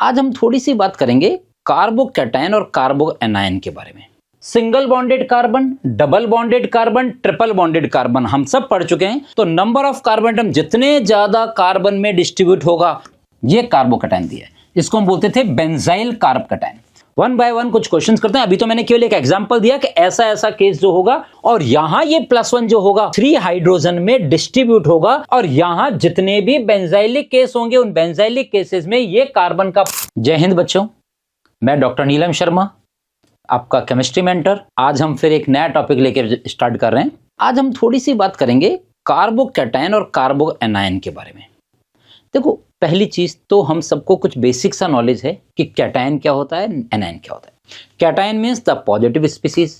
आज हम थोड़ी सी बात करेंगे कार्बोकैटायन और कार्बोएनायन के बारे में। Single bonded carbon, double bonded carbon, triple bonded carbon हम सब पढ़ चुके हैं। तो नंबर ऑफ कार्बन एटम जितने ज्यादा कार्बन में डिस्ट्रीब्यूट होगा, ये कार्बोकैटायन दिया है, इसको हम बोलते थे benzyl carbocation. One by one कुछ क्वेश्चंस करते हैं। अभी तो मैंने केवल एक एग्जांपल दिया कि ऐसा ऐसा केस जो होगा, और यहां ये +1 जो होगा 3 हाइड्रोजन में डिस्ट्रीब्यूट होगा, और यहां जितने भी बेंजाइलिक केस होंगे उन बेंजाइलिक केसेस में ये कार्बन का। जय हिंद बच्चों, मैं डॉक्टर नीलम शर्मा, आपका केमिस्ट्री मेंटर। आज हम फिर एक नया टॉपिक लेके स्टार्ट कर रहे हैं। आज हम थोड़ी सी बात करेंगे कार्बोकैटायन और कार्बोएनायन के बारे में। देखो, पहली चीज तो हम सबको कुछ बेसिक सा नॉलेज है कि कैटायन क्या होता है, एनायन क्या होता है। Cation means the positive species,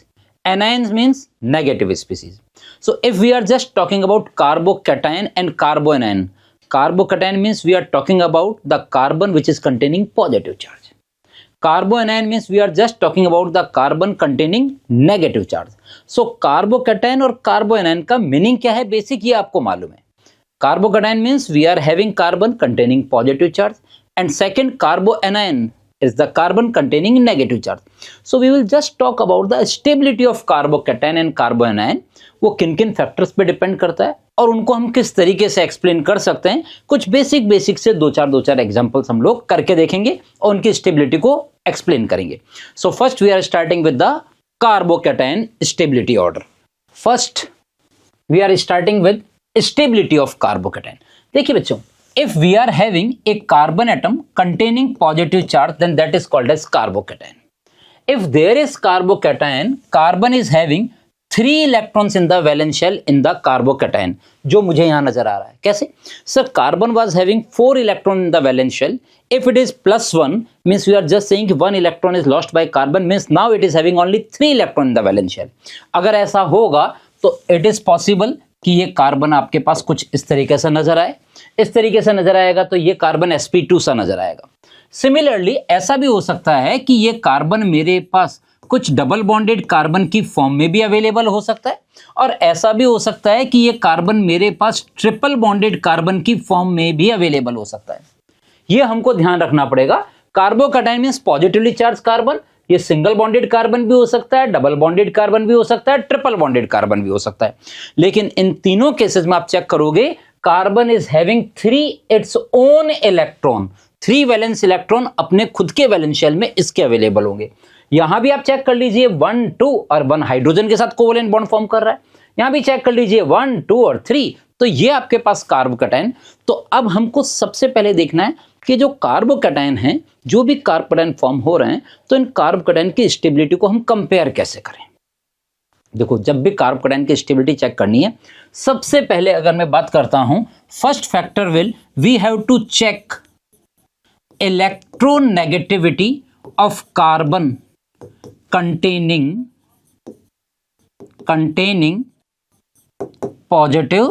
anion means negative species. So if we are just talking about carbocation and carbanion, carbocation means we are talking about the carbon which is containing positive charge. Carbanion means we are just talking about the carbon containing negative charge. So carbocation और carbanion का meaning क्या है, basic ये आपको मालूम है। Carbocation means we are having carbon containing positive charge, and second carboanion is the carbon containing negative charge. So we will just talk about the stability of carbocation and carboanion. वो किन किन factors पे depend करता है और उनको हम किस तरीके से एक्सप्लेन कर सकते हैं। कुछ बेसिक से दो चार एग्जांपल्स हम लोग करके देखेंगे और उनकी स्टेबिलिटी को एक्सप्लेन करेंगे। So first we are starting with the carbocation stability order. First we are starting with stability of carbocation. देखिए बच्चों, if we are having a carbon atom containing positive charge, then that is called as carbocation. If there is carbocation, carbon is having 3 electrons in the valence shell in the carbocation, जो मुझे यहां नजर आ रहा है। कैसे sir? Carbon was having 4 electron in the valence shell. If it is +1 means we are just saying 1 electron is lost by carbon, means now it is having only 3 electron in the valence shell. अगर ऐसा होगा तो it is possible कि ये carbon आपके पास कुछ इस तरीके से नजर आए। इस तरीके से नजर आएगा तो ये कार्बन sp2 सा नजर आएगा। सिमिलरली ऐसा भी हो सकता है कि ये कार्बन मेरे पास कुछ डबल बॉन्डेड कार्बन की फॉर्म में भी अवेलेबल हो सकता है, और ऐसा भी हो सकता है कि ये कार्बन मेरे पास ट्रिपल बॉन्डेड कार्बन की फॉर्म में भी अवेलेबल हो सकता है। ये हमको ध्यान रखना पड़ेगा। Carbocation means positively charge carbon, ये सिंगल बॉन्डेड कार्बन भी हो सकता है, डबल बॉन्डेड कार्बन भी हो सकता है, ट्रिपल बॉन्डेड कार्बन भी हो सकता है। लेकिन इन तीनों केसेस में आप चेक करोगे, carbon is having 3 its own electron, 3 valence electron अपने खुद के वैलेंस शेल में इसके अवेलेबल होंगे। यहां भी आप चेक कर लीजिए 1 2 और 1 हाइड्रोजन के साथ कोवैलेंट बॉन्ड फॉर्म कर रहा है। यहां भी चेक कर लीजिए 1 2 और 3, तो ये आपके पास कार्बोकैटायन। तो अब हमको सबसे पहले देखना है कि जो कार्बोकैटायन हैं, जो भी कार्बोकैटायन फॉर्म हो रहे हैं, तो इन कार्बोकैटायन की स्टेबिलिटी को हम कंपेयर कैसे करें। देखो, जब भी कार्बोकैटायन की स्टेबिलिटी चेक करनी है, सबसे पहले अगर मैं बात करता हूं, first factor will we have to check electronegativity of carbon containing positive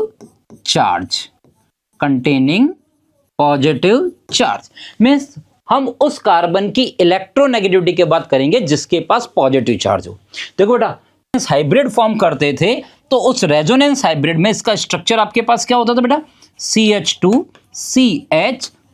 charge, means हम उस कार्बन की इलेक्ट्रोनेगेटिविटी की बात करेंगे जिसके पास पॉजिटिव चार्ज हो। देखो बेटा, हाइब्रिड फॉर्म करते थे तो उस रेजोनेंस हाइब्रिड में इसका स्ट्रक्चर आपके पास क्या होता था बेटा? CH2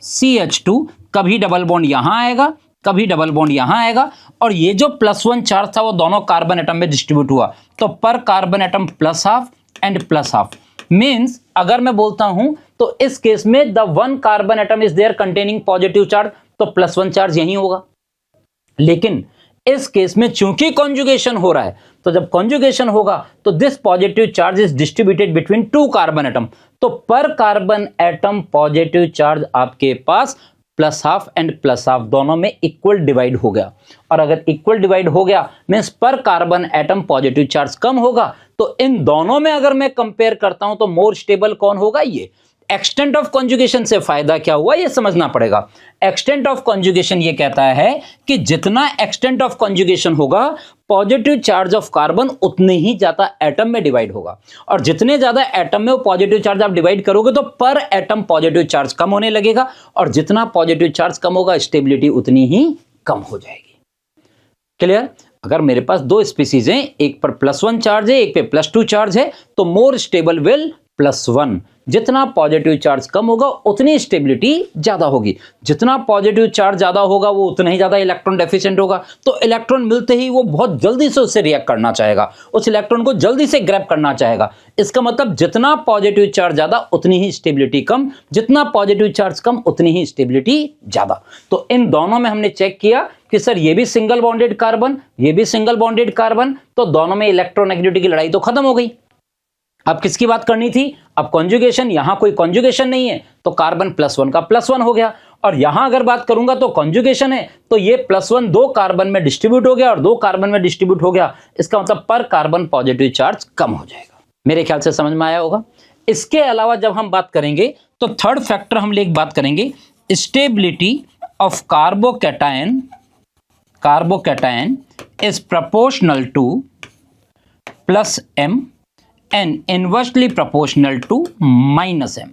CH2, कभी डबल बॉन्ड यहां आएगा, कभी डबल बॉन्ड यहां आएगा, और ये जो +1 चार्ज था वो दोनों कार्बन एटम में डिस्ट्रीब्यूट हुआ, तो पर कार्बन एटम +½ एंड +½ मीन्स अगर मैं बोलता हूं तो इस केस में the 1 carbon atom is there containing positive charge, तो +1 चार्ज यही होगा। लेकिन इस केस में चूंकि कॉन्जुगेशन हो रहा है, तो जब कॉन्जुगेशन होगा तो this positive charge is distributed between 2 carbon atom, तो पर कार्बन एटम पॉजिटिव चार्ज आपके पास +½ एंड +½ दोनों में इक्वल डिवाइड हो गया। और अगर इक्वल डिवाइड हो गया मींस पर कार्बन एटम पॉजिटिव चार्ज कम होगा, तो इन दोनों में अगर मैं कंपेयर करता हूं तो मोर स्टेबल कौन होगा? ये। एक्सटेंट ऑफ कॉन्जुगेशन से फायदा क्या हुआ, ये समझना पड़ेगा। एक्सटेंट ऑफ कॉन्जुगेशन ये कहता है कि जितना एक्सटेंट ऑफ कॉन्जुगेशन होगा, पॉजिटिव चार्ज ऑफ कार्बन उतने ही ज्यादा एटम में डिवाइड होगा, और जितने ज्यादा एटम में वो पॉजिटिव चार्ज आप डिवाइड करोगे तो पर एटम पॉजिटिव चार्ज कम होने लगेगा, और जितना पॉजिटिव चार्ज कम होगा स्टेबिलिटी उतनी ही कम हो जाएगी। क्लियर? अगर मेरे पास 2 स्पीसीज हैं, एक पर +1 चार्ज है, एक पे +2 चार्ज है, तो मोर स्टेबल विल +1, जितना पॉजिटिव चार्ज कम होगा उतनी स्टेबिलिटी ज्यादा होगी, जितना पॉजिटिव चार्ज ज्यादा होगा वो उतना ही ज्यादा इलेक्ट्रॉन डेफिशिएंट होगा, तो इलेक्ट्रॉन मिलते ही वो बहुत जल्दी से उससे रिएक्ट करना चाहेगा, उस इलेक्ट्रॉन को जल्दी से ग्रैब करना चाहेगा। इसका मतलब जितना पॉजिटिव चार्ज ज्यादा उतनी ही स्टेबिलिटी कम, जितना पॉजिटिव चार्ज कम उतनी ही स्टेबिलिटी ज्यादा। तो इन दोनों में हमने चेक किया कि सर ये भी सिंगल बॉन्डेड कार्बन, ये भी सिंगल बॉन्डेड कार्बन, तो दोनों में इलेक्ट्रोनेगेटिविटी की लड़ाई तो खत्म हो गई। अब किसकी बात करनी थी? अब कॉन्जुगेशन, यहां कोई कॉन्जुगेशन नहीं है तो कार्बन +1 का +1 हो गया, और यहां अगर बात करूंगा तो कॉन्जुगेशन है तो ये +1 दो कार्बन में डिस्ट्रीब्यूट हो गया और दो कार्बन में डिस्ट्रीब्यूट हो गया, इसका मतलब पर कार्बन पॉजिटिव चार्ज कम हो जाएगा। मेरे ख्याल से समझ में आया होगा। इसके अलावा जब हम बात करेंगे तो थर्ड फैक्टर हम एक बात करेंगे, stability of carbocation is proportional to +m and inversely proportional to -m।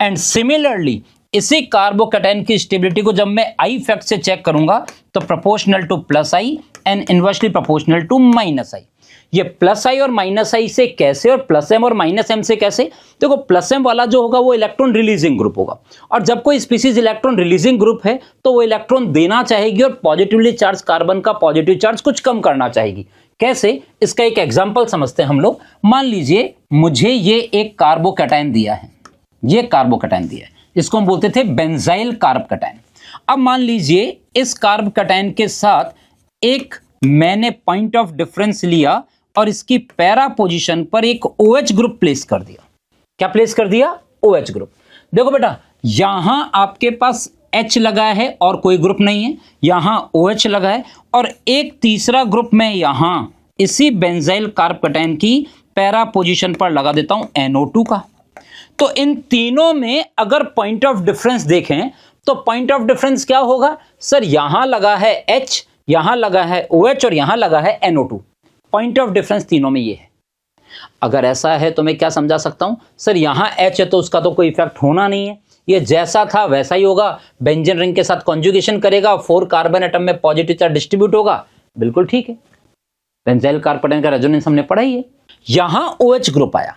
And similarly इसी कार्बोकैटायन की स्टेबिलिटी को जब मैं आई फैक्ट से चेक करूंगा तो proportional to +i and inversely proportional to -i। ये +i और -i से कैसे और +m और -m से कैसे? देखो +m वाला जो होगा वो इलेक्ट्रॉन रिलीजिंग ग्रुप होगा, और जब कोई स्पीसीज इलेक्ट्रॉन रिलीजिंग ग्रुप है तो वो इलेक्ट्रॉन देना चाहेगी और पॉजिटिवली चार्ज कार्बन का पॉजिटिव चार्ज कुछ कम करना चाहेगी। कैसे? इसका एक एग्जाम्पल समझते हैं हम लोग। मान लीजिए मुझे ये एक कार्बोकैटायन दिया है, ये कार्बोकैटायन दिया है, इसको हम बोलते थे बेंजाइल कार्बोकैटायन। अब मान लीजिए इस कार्बोकैटायन के साथ एक मैंने पॉइंट ऑफ डिफरेंस लिया और इसकी पैरा पोजीशन पर एक OH ग्रुप प्लेस कर दिया। क्या प्लेस कर दिया? OH group. देखो बेटा यहां आपके पास H लगा है और कोई ग्रुप नहीं है, यहां OH लगा है, और एक तीसरा ग्रुप मैं यहां इसी बेंजाइल कार्बोकैटायन की पैरा पोजीशन पर लगा देता हूं NO2 का। तो इन तीनों में अगर पॉइंट ऑफ डिफरेंस देखें तो पॉइंट ऑफ डिफरेंस क्या होगा? सर यहां लगा है H, यहां लगा है OH और यहां लगा है NO2। पॉइंट ऑफ डिफरेंस तीनों में ये है। अगर ऐसा है तो मैं क्या समझा सकता हूं? सर यहां H है तो उसका तो कोई इफेक्ट होना नहीं है, ये जैसा था वैसा ही होगा, बेंजीन रिंग के साथ कॉन्जुगेशन करेगा, 4 कार्बन एटम में पॉजिटिव चार्ज डिस्ट्रीब्यूट होगा, बिल्कुल ठीक है। बेंजाइल कार्बोकैटायन का रेजोनेंस हमने पढ़ा ही है। यहां OH ग्रुप आया,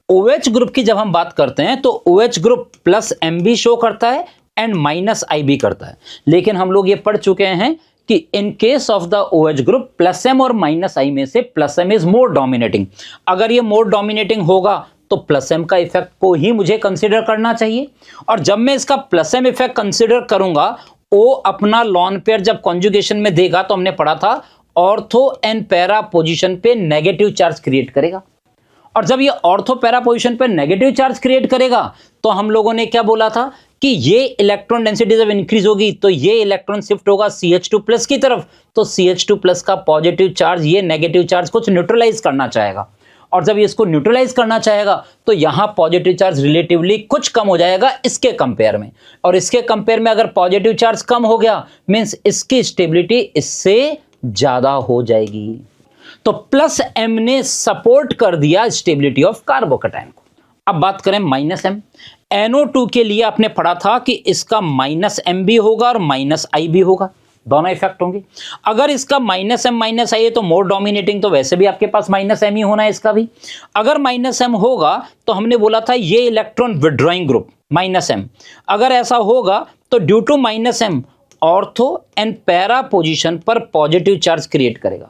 OH ग्रुप की जब हम बात करते हैं तो OH ग्रुप +m भी शो करता है एंड -i भी करता है, लेकिन हम लोग ये पढ़ चुके हैं कि in case of the OH group +m और -i में से +m इज मोर डोमिनेटिंग। अगर ये मोर डोमिनेटिंग होगा तो +m का इफेक्ट को ही मुझे कंसीडर करना चाहिए, और जब मैं इसका +m इफेक्ट कंसीडर करूंगा O अपना लॉन पेयर जब कॉन्जुगेशन में देगा तो हमने पढ़ा था ऑर्थो एंड पैरा पोजीशन पे नेगेटिव चार्ज क्रिएट करेगा, और जब ये ऑर्थो पैरा पोजीशन पे नेगेटिव चार्ज क्रिएट करेगा तो हम लोगों ने क्या बोला था कि ये इलेक्ट्रॉन डेंसिटी जब इंक्रीज होगी तो ये इलेक्ट्रॉन शिफ्ट होगा CH2+ की तरफ, तो CH2+ का पॉजिटिव चार्ज ये नेगेटिव चार्ज कुछ न्यूट्रलाइज करना चाहेगा, और जब ये इसको न्यूट्रलाइज करना चाहेगा तो यहां पॉजिटिव चार्ज रिलेटिवली कुछ कम हो जाएगा इसके कंपेयर में, और इसके कंपेयर में अगर पॉजिटिव चार्ज कम हो गया मींस इसकी स्टेबिलिटी इससे ज्यादा हो जाएगी। तो +m ने सपोर्ट कर दिया स्टेबिलिटी ऑफ कार्बोकैटायन को। अब बात करें -m। NO2 के लिए आपने पढ़ा था कि इसका -m भी होगा और -i भी होगा, दोनों इफेक्ट होंगे। अगर इसका -m -i है तो मोर डोमिनेटिंग, तो वैसे भी आपके पास -m ही होना है इसका भी। अगर -m होगा तो हमने बोला था ये इलेक्ट्रॉन विड्रॉइंग ग्रुप -m, अगर ऐसा होगा तो due to -m ortho and para position पर पॉजिटिव चार्ज क्रिएट करेगा,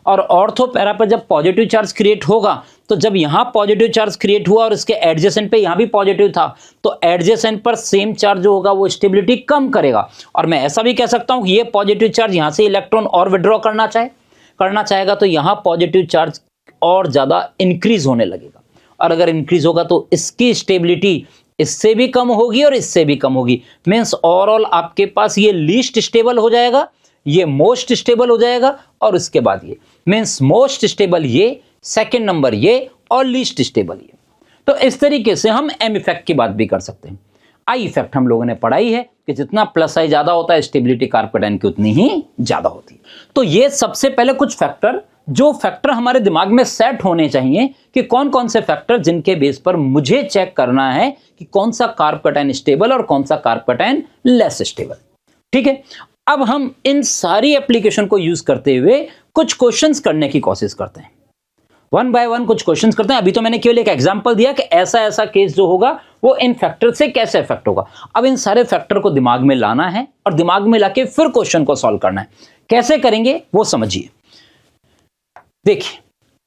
और ऑर्थो पैरा पर जब पॉजिटिव चार्ज क्रिएट होगा तो जब यहां पॉजिटिव चार्ज क्रिएट हुआ और इसके एडजेसेंट पे यहां भी पॉजिटिव था तो एडजेसेंट पर सेम चार्ज जो होगा वो स्टेबिलिटी कम करेगा, और मैं ऐसा भी कह सकता हूं कि ये पॉजिटिव चार्ज यहां से इलेक्ट्रॉन और विड्रॉ करना चाहेगा तो यहां पॉजिटिव चार्ज और ज्यादा इंक्रीज होने लगेगा, और अगर इंक्रीज होगा तो इसकी स्टेबिलिटी इससे भी कम होगी और इससे भी कम होगी। मीन्स ओवरऑल आपके पास ये लीस्ट स्टेबल हो जाएगा, ये मोस्ट स्टेबल हो जाएगा, और इसके बाद ये मीन्स मोस्ट स्टेबल ये, सेकंड नंबर ये, और लीस्ट स्टेबल ये। तो इस तरीके से हम M इफेक्ट की बात भी कर सकते हैं। I इफेक्ट हम लोगों ने पढ़ाई है कि जितना +i ज्यादा होता है स्टेबिलिटी कार्बोकैटायन की उतनी ही ज्यादा होती है। तो ये सबसे पहले कुछ फैक्टर, जो फैक्टर हमारे दिमाग में सेट होने चाहिए कि कौन कौन से फैक्टर जिनके बेस पर मुझे चेक करना है कि कौन सा कार्बोकैटायन स्टेबल और कौन सा कार्बोकैटायन लेस स्टेबल। ठीक है, अब हम इन सारी एप्लीकेशन को यूज करते हुए कुछ क्वेश्चंस करने की कोशिश करते हैं, वन बाय वन कुछ क्वेश्चंस करते हैं। अभी तो मैंने केवल एक एग्जांपल दिया कि ऐसा ऐसा केस जो होगा वो इन फैक्टर से कैसे इफेक्ट होगा। अब इन सारे फैक्टर को दिमाग में लाना है और दिमाग में लाके फिर क्वेश्चन को सॉल्व करना है। कैसे करेंगे वो समझिए। देखिए,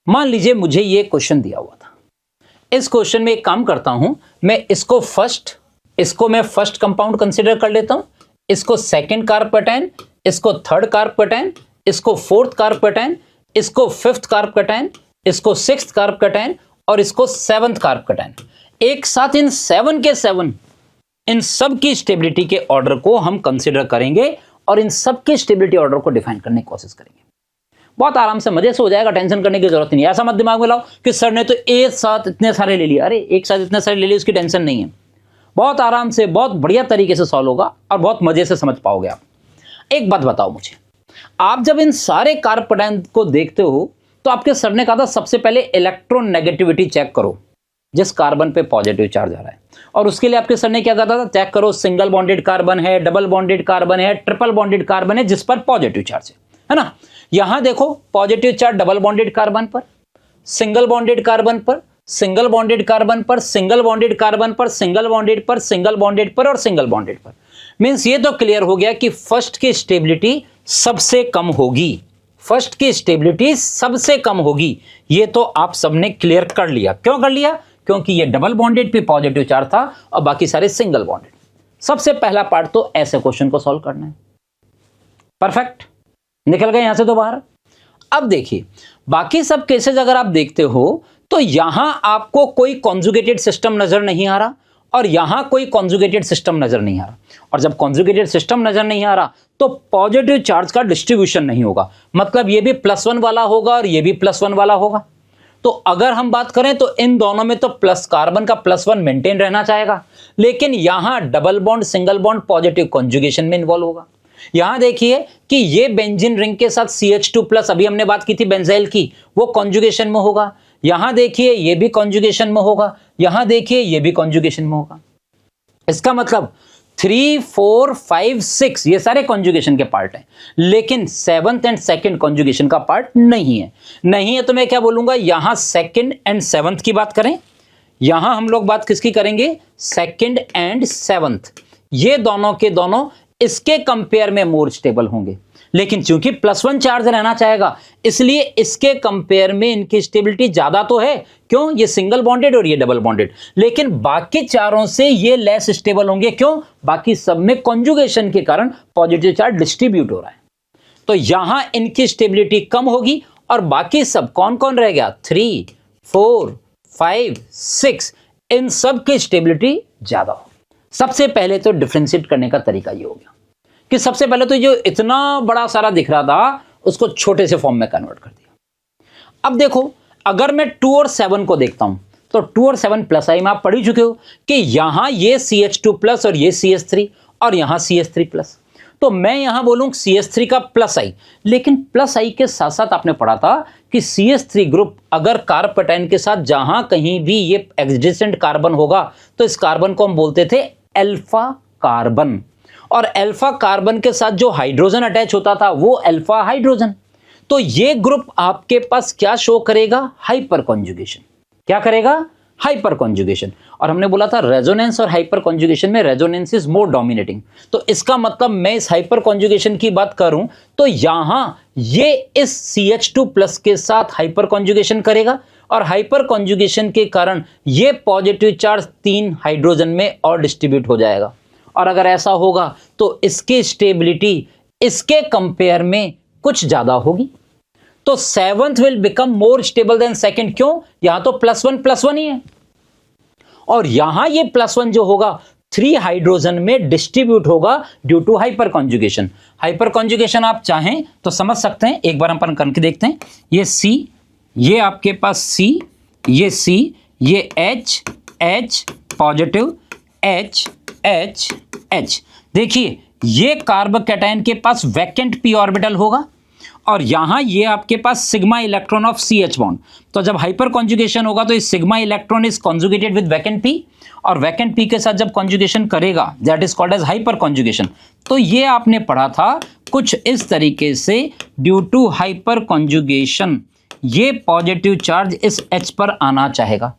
मान लीजिए मुझे ये क्वेश्चन दिया हुआ था। इस क्वेश्चन में एक काम करता हूं, इसको मैं फर्स्ट कंपाउंड कंसीडर कर लेता हूं, इसको सेकंड कार्ब कैटायन, इसको थर्ड कार्ब कैटायन, इसको फोर्थ कार्ब कैटायन, इसको फिफ्थ कार्ब कैटायन, इसको सिक्स्थ कार्ब कैटायन और इसको सेवंथ कार्ब कैटायन। एक साथ इन 7 के 7 इन सब की स्टेबिलिटी के ऑर्डर को हम कंसीडर करेंगे और इन सब के स्टेबिलिटी ऑर्डर को डिफाइन करने की कोशिश करेंगे। बहुत आराम से मजे से हो जाएगा, टेंशन करने की जरूरत नहीं। ऐसा मत दिमाग में लाओ कि सर ने तो एक साथ इतने सारे ले लिए। अरे एक साथ इतने सारे ले लिए, उसकी टेंशन नहीं है। बहुत आराम से, बहुत बढ़िया तरीके से सॉल्व होगा और बहुत मजे से समझ पाओगे आप। एक बात बताओ मुझे, आप जब इन सारे कार्ब कैटायन को देखते हो तो आपके सर ने कहा था सबसे पहले इलेक्ट्रोनेगेटिविटी चेक करो जिस कार्बन पे पॉजिटिव चार्ज आ रहा है, और उसके लिए आपके सर ने क्या कहा था, चेक करो सिंगल बॉन्डेड कार्बन है, डबल बॉन्डेड कार्बन है, ट्रिपल बॉन्डेड कार्बन है जिस पर पॉजिटिव चार्ज है ना। यहां देखो positive charge double bonded carbon पर, सिंगल बॉन्डेड कार्बन पर, सिंगल बॉन्डेड कार्बन पर, सिंगल बॉन्डेड कार्बन पर, सिंगल बॉन्डेड पर, सिंगल बॉन्डेड पर और सिंगल बॉन्डेड पर। मींस ये तो क्लियर हो गया कि फर्स्ट की स्टेबिलिटी सबसे कम होगी, फर्स्ट की स्टेबिलिटी सबसे कम होगी। ये तो आप सबने क्लियर कर लिया। क्यों कर लिया? क्योंकि ये डबल बॉन्डेड पे पॉजिटिव चार्ज था और बाकी सारे सिंगल बॉन्डेड। सबसे पहला पार्ट तो ऐसे क्वेश्चन को सॉल्व करना है। परफेक्ट, निकल गए यहां से तो बाहर। अब देखिए बाकी सब केसेस अगर आप देखते हो तो यहां आपको कोई कॉन्जुगेटेड सिस्टम नजर नहीं आ रहा और यहां कोई कॉन्जुगेटेड सिस्टम नजर नहीं आ रहा, और जब कॉन्जुगेटेड सिस्टम नजर नहीं आ रहा तो पॉजिटिव चार्ज का डिस्ट्रीब्यूशन नहीं होगा। मतलब ये भी +1 वाला होगा और ये भी +1 वाला होगा। तो अगर हम बात करें तो इन दोनों में तो प्लस कार्बन का +1 मेंटेन रहना चाहेगा, लेकिन यहां double bond single bond positive conjugation में इन्वॉल्व होगा। यहां देखिए कि ये बेंजीन रिंग के साथ CH2+, अभी हमने बात की थी बेंजाइल की, वो कॉन्जुगेशन में होगा। यहां देखिए ये भी कॉन्जुगेशन में होगा, यहां देखिए ये भी कॉन्जुगेशन में होगा। इसका मतलब 3, 4, 5, 6 ये सारे कॉन्जुगेशन के पार्ट हैं, लेकिन 7th एंड 2nd कॉन्जुगेशन का पार्ट नहीं है। तो मैं क्या बोलूंगा, यहां 2nd एंड 7th की बात करें, यहां हम लोग बात किसकी करेंगे, 2nd एंड 7th। ये दोनों के दोनों इसके कंपेयर में मोर स्टेबल होंगे, लेकिन चूंकि +1 चार्ज रहना चाहेगा इसलिए इसके कंपेयर में इनकी स्टेबिलिटी ज्यादा तो है। क्यों? ये सिंगल बॉन्डेड और ये डबल बॉन्डेड, लेकिन बाकी चारों से ये लेस स्टेबल होंगे। क्यों? बाकी सब में कॉन्जुगेशन के कारण पॉजिटिव चार्ज डिस्ट्रीब्यूट हो रहा है, तो यहां इनकी स्टेबिलिटी कम होगी और बाकी सब कौन कौन रह गया, 3, 4, 5, 6 इन सब की स्टेबिलिटी ज्यादा होगी। सबसे पहले तो डिफरेंशिएट करने का तरीका ये हो गया कि सबसे पहले तो जो इतना बड़ा सारा दिख रहा था उसको छोटे से फॉर्म में कन्वर्ट कर दिया। अब देखो अगर मैं 2 और 7 को देखता हूं तो 2 और 7 प्लस आई में आप पढ़ ही चुके हो कि यहां ये CH2+ और ये CH3 और यहां CH3+। तो मैं यहां बोलूं CH3 का प्लस आई, लेकिन प्लस आई के साथ साथ आपने पढ़ा था कि CH3 ग्रुप अगर कार्ब कैटायन के साथ जहां कहीं भी ये एडजेसेंट कार्बन होगा तो इस कार्बन को हम बोलते थे अल्फा कार्बन, और अल्फा कार्बन के साथ जो हाइड्रोजन अटैच होता था वो अल्फा हाइड्रोजन। तो ये ग्रुप आपके पास क्या शो करेगा, हाइपर कॉन्जुगेशन। क्या करेगा, हाइपर कॉन्जुगेशन। और हमने बोला था रेजोनेंस और हाइपर कॉन्जुगेशन में रेजोनेंस इज मोर डोमिनेटिंग, तो इसका मतलब मैं इस हाइपर कॉन्जुगेशन की बात करूं तो यहां ये इस CH2+ के साथ हाइपर कॉन्जुगेशन करेगा और हाइपर कॉन्जुगेशन के कारण ये पॉजिटिव चार्ज 3 हाइड्रोजन में और डिस्ट्रीब्यूट हो जाएगा, और अगर ऐसा होगा तो इसकी स्टेबिलिटी इसके कंपेयर में कुछ ज्यादा होगी। तो 7th will become more stable then 2nd। क्यों? यहां तो +1 ही है, और यहां ये +1 जो होगा 3 हाइड्रोजन में डिस्ट्रीब्यूट होगा due to hyperconjugation. Hyperconjugation आप चाहें तो समझ सकते हैं, एक बार अपन करके देखते हैं। ये C, ये आपके पास C, ये C, ये H पॉजिटिव, H। देखिए ये कार्ब कैटायन के पास वैकेंट p ऑर्बिटल होगा और यहां ये आपके पास sigma electron of CH bond. तो जब हाइपर कॉन्जुगेशन होगा तो इस sigma electron is conjugated with vacant p, और वैकेंट p के साथ जब कॉन्जुगेशन करेगा that is called as hyperconjugation. तो ये आपने पढ़ा था कुछ इस तरीके से, ड्यू टू हाइपर कॉन्जुगेशन ये पॉजिटिव चार्ज इस H पर आना चाहेगा।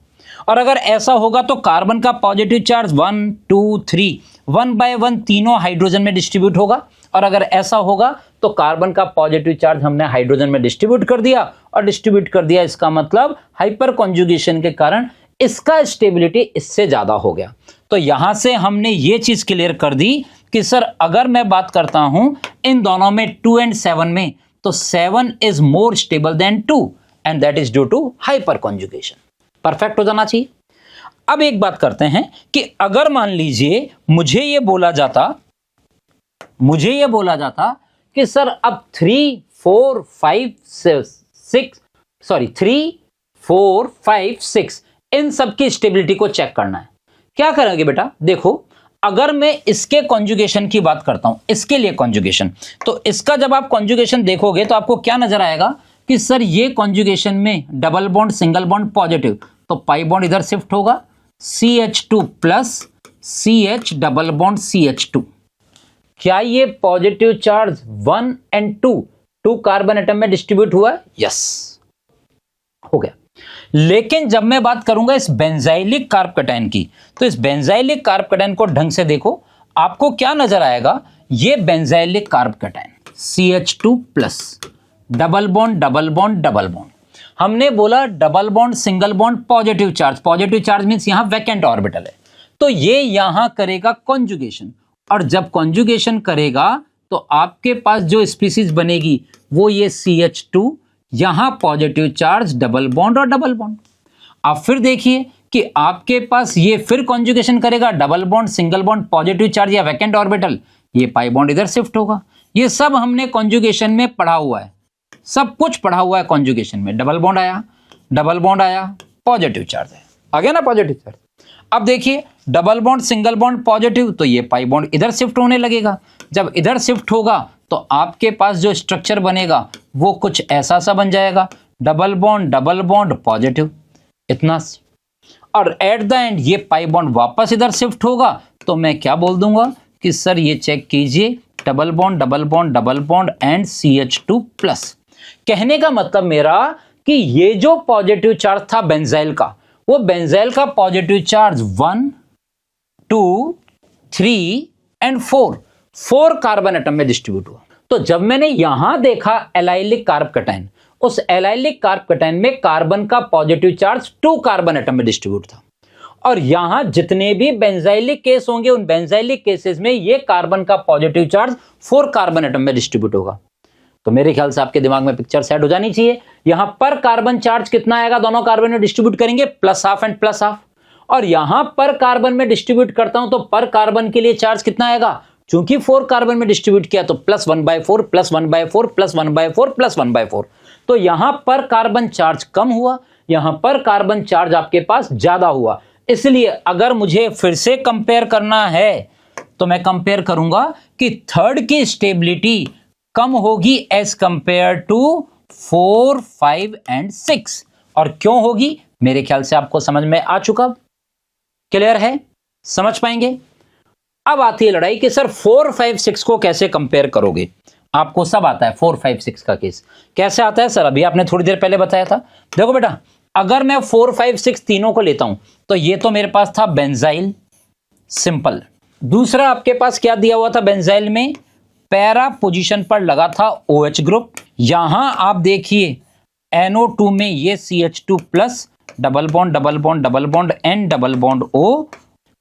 और अगर ऐसा होगा तो कार्बन का पॉजिटिव चार्ज 1 2 3 1 बाय 1 तीनों हाइड्रोजन में डिस्ट्रीब्यूट होगा, और अगर ऐसा होगा तो कार्बन का पॉजिटिव चार्ज हमने हाइड्रोजन में डिस्ट्रीब्यूट कर दिया, और डिस्ट्रीब्यूट कर दिया इसका मतलब हाइपर कॉन्जुगेशन के कारण इसका स्टेबिलिटी इससे ज्यादा हो गया। तो यहां से हमने ये चीज क्लियर कर दी कि सर अगर मैं बात करता हूं इन दोनों में 2 and 7 में, तो 7 is more stable than 2 and that is due to hyperconjugation. Perfect हो जाना चाहिए। अब एक बात करते हैं कि अगर मान लीजिए मुझे ये बोला जाता कि सर अब 3 4 5 6 इन सब की स्टेबिलिटी को चेक करना है। क्या करेंगे बेटा, देखो अगर मैं इसके कॉन्जुगेशन की बात करता हूं, इसके लिए कॉन्जुगेशन, तो इसका जब आप कॉन्जुगेशन देखोगे तो आपको क्या नजर आएगा कि सर ये कॉन्जुगेशन में double bond single bond positive, तो पाई बॉन्ड इधर शिफ्ट होगा, CH2 plus CH double bond CH2। क्या ये positive charge 1 and 2 carbon atom में डिस्ट्रीब्यूट हुआ? यस, हो गया। लेकिन जब मैं बात करूंगा इस बेंजाइलिक कार्ब कैटायन की, तो इस बेंजाइलिक कार्ब कैटायन को ढंग से देखो, आपको क्या नजर आएगा, ये benzylic carb cation CH2 plus double bond double bond double bond. हमने बोला double bond single bond positive charge means यहां वैकेंट ऑर्बिटल है, तो ये यहां करेगा कॉन्जुगेशन, और जब कॉन्जुगेशन करेगा तो आपके पास जो स्पीसीज बनेगी वो ये CH2, यहां पॉजिटिव चार्ज डबल बॉन्ड और डबल बॉन्ड। अब फिर देखिए कि आपके पास ये फिर कॉन्जुगेशन करेगा, double bond single bond positive charge या वैकेंट ऑर्बिटल, ये पाई बॉन्ड इधर शिफ्ट होगा। ये सब हमने कॉन्जुगेशन में पढ़ा हुआ है, सब कुछ पढ़ा हुआ है कॉन्जुगेशन में। डबल बॉन्ड आया, पॉजिटिव चार्ज है, आ गया ना पॉजिटिव चार्ज। अब देखिए double bond single bond positive, तो ये पाई बॉन्ड इधर शिफ्ट होने लगेगा। जब इधर शिफ्ट होगा तो आपके पास जो स्ट्रक्चर बनेगा वो कुछ ऐसा सा बन जाएगा, डबल बॉन्ड पॉजिटिव, इतना। और एट द एंड ये पाई बॉन्ड वापस इधर शिफ्ट होगा, तो मैं क्या बोल दूंगा कि सर ये चेक कीजिए, double bond and CH2 plus. कहने का मतलब मेरा कि ये जो पॉजिटिव चार्ज था बेंजाइल का, वो बेंजाइल का positive charge 1 2 3 and 4 carbon atom में डिस्ट्रीब्यूट हुआ। तो जब मैंने यहां देखा एलाइलिक कार्ब कैटायन, उस एलाइलिक कार्ब कैटायन में कार्बन का पॉजिटिव चार्ज 2 कार्बन एटम में डिस्ट्रीब्यूट था, और यहां जितने भी बेंजाइलिक केस होंगे उन बेंजाइलिक केसेस में ये कार्बन का पॉजिटिव चार्ज 4 कार्बन एटम में डिस्ट्रीब्यूट होगा। तो मेरे ख्याल से आपके दिमाग में पिक्चर सेट हो जानी चाहिए। यहां पर कार्बन चार्ज कितना आएगा, दोनों कार्बन में डिस्ट्रीब्यूट करेंगे +½ एंड +½ और यहां पर कार्बन में डिस्ट्रीब्यूट करता हूं तो पर कार्बन के लिए चार्ज कितना आएगा, चूंकि 4 कार्बन में डिस्ट्रीब्यूट किया तो +1/4 +1/4 +1/4 +1/4। तो यहां पर कार्बन चार्ज कम हुआ, यहां पर कार्बन चार्ज आपके पास ज्यादा हुआ। इसलिए अगर मुझे फिर से कंपेयर करना है तो मैं कंपेयर करूंगा कि थर्ड की स्टेबिलिटी कम होगी एज कंपेयर टू 4 5 एंड 6। और क्यों होगी, मेरे ख्याल से आपको समझ में आ चुका, क्लियर है, समझ पाएंगे। अब आती है लड़ाई कि सर 4 5 6 को कैसे कंपेयर करोगे। आपको सब आता है 4 5 6 का केस कैसे आता है सर, अभी आपने थोड़ी देर पहले बताया था। देखो बेटा, अगर मैं 4 5 6 तीनों को लेता हूं तो ये तो मेरे पास था बेंजाइल सिंपल, दूसरा आपके पास क्या दिया हुआ था बेंजाइल में, पैरा पोजीशन पर लगा था OH ग्रुप। यहां आप देखिए NO2 में ये CH2 plus double bond N double bond O,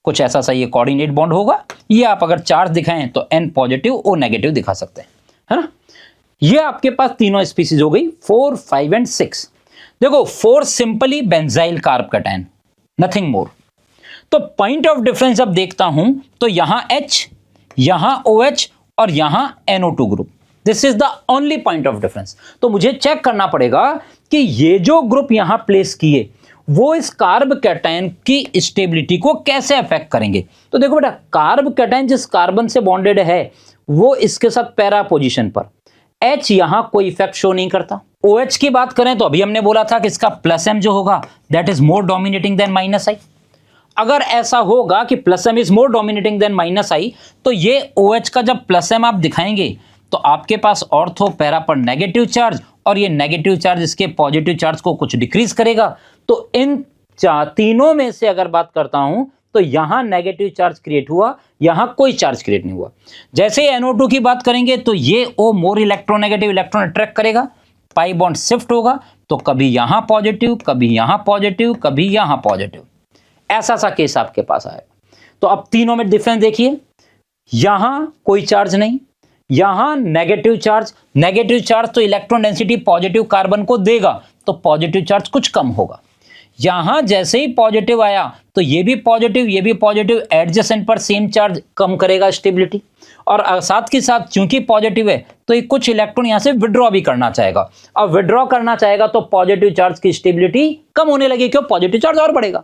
कुछ ऐसा सा ये कोऑर्डिनेट बॉन्ड होगा। ये आप अगर चार्ज दिखाएं तो N पॉजिटिव O नेगेटिव दिखा सकते हैं, है ना। ये आपके पास तीनों स्पीसीज हो गई 4 5 एंड 6। देखो 4 simply benzyl carb cation, nothing more. तो पॉइंट ऑफ डिफरेंस अब देखता हूं तो यहां H, यहां OH और यहां NO2 group, this is the only point of difference. तो मुझे चेक करना पड़ेगा कि ये जो ग्रुप यहां प्लेस किए वो इस कार्ब कैटायन की स्टेबिलिटी को कैसे अफेक्ट करेंगे। तो देखो बेटा, कार्ब कैटायन जिस कार्बन से बॉन्डेड है वो इसके साथ पैरा पोजीशन पर, H यहां कोई इफेक्ट शो नहीं करता। OH की बात करें तो अभी हमने बोला था कि इसका +M जो होगा that is more dominating than -I। अगर ऐसा होगा कि +M is more dominating than -I तो ये OH का जब +M आप दिखाएंगे तो आपके पास ऑर्थो पैरा पर नेगेटिव चार्ज, और ये नेगेटिव चार्ज इसके पॉजिटिव चार्ज को कुछ डिक्रीज करेगा। तो इन तीनों में से अगर बात करता हूं तो यहां नेगेटिव चार्ज क्रिएट हुआ, यहां कोई चार्ज क्रिएट नहीं हुआ। जैसे NO2 की बात करेंगे तो ये O more electronegative electron attract करेगा, पाई बॉन्ड शिफ्ट होगा, तो कभी यहां पॉजिटिव, कभी यहां पॉजिटिव, कभी यहां पॉजिटिव, ऐसा सा केस आपके पास आएगा। तो अब तीनों में डिफरेंस देखिए, यहां कोई चार्ज नहीं, यहां नेगेटिव चार्ज तो इलेक्ट्रॉन डेंसिटी पॉजिटिव कार्बन को देगा, तो पॉजिटिव चार्ज कुछ कम होगा। यहां जैसे ही पॉजिटिव आया तो ये भी पॉजिटिव, एडजेसेंट पर सेम चार्ज कम करेगा स्टेबिलिटी, और साथ के साथ चूंकि पॉजिटिव है तो ये कुछ इलेक्ट्रॉन यहां से विड्रॉ भी करना चाहेगा, और विड्रॉ करना चाहेगा तो पॉजिटिव चार्ज की स्टेबिलिटी कम होने लगी, क्यों? पॉजिटिव चार्ज और बढ़ेगा।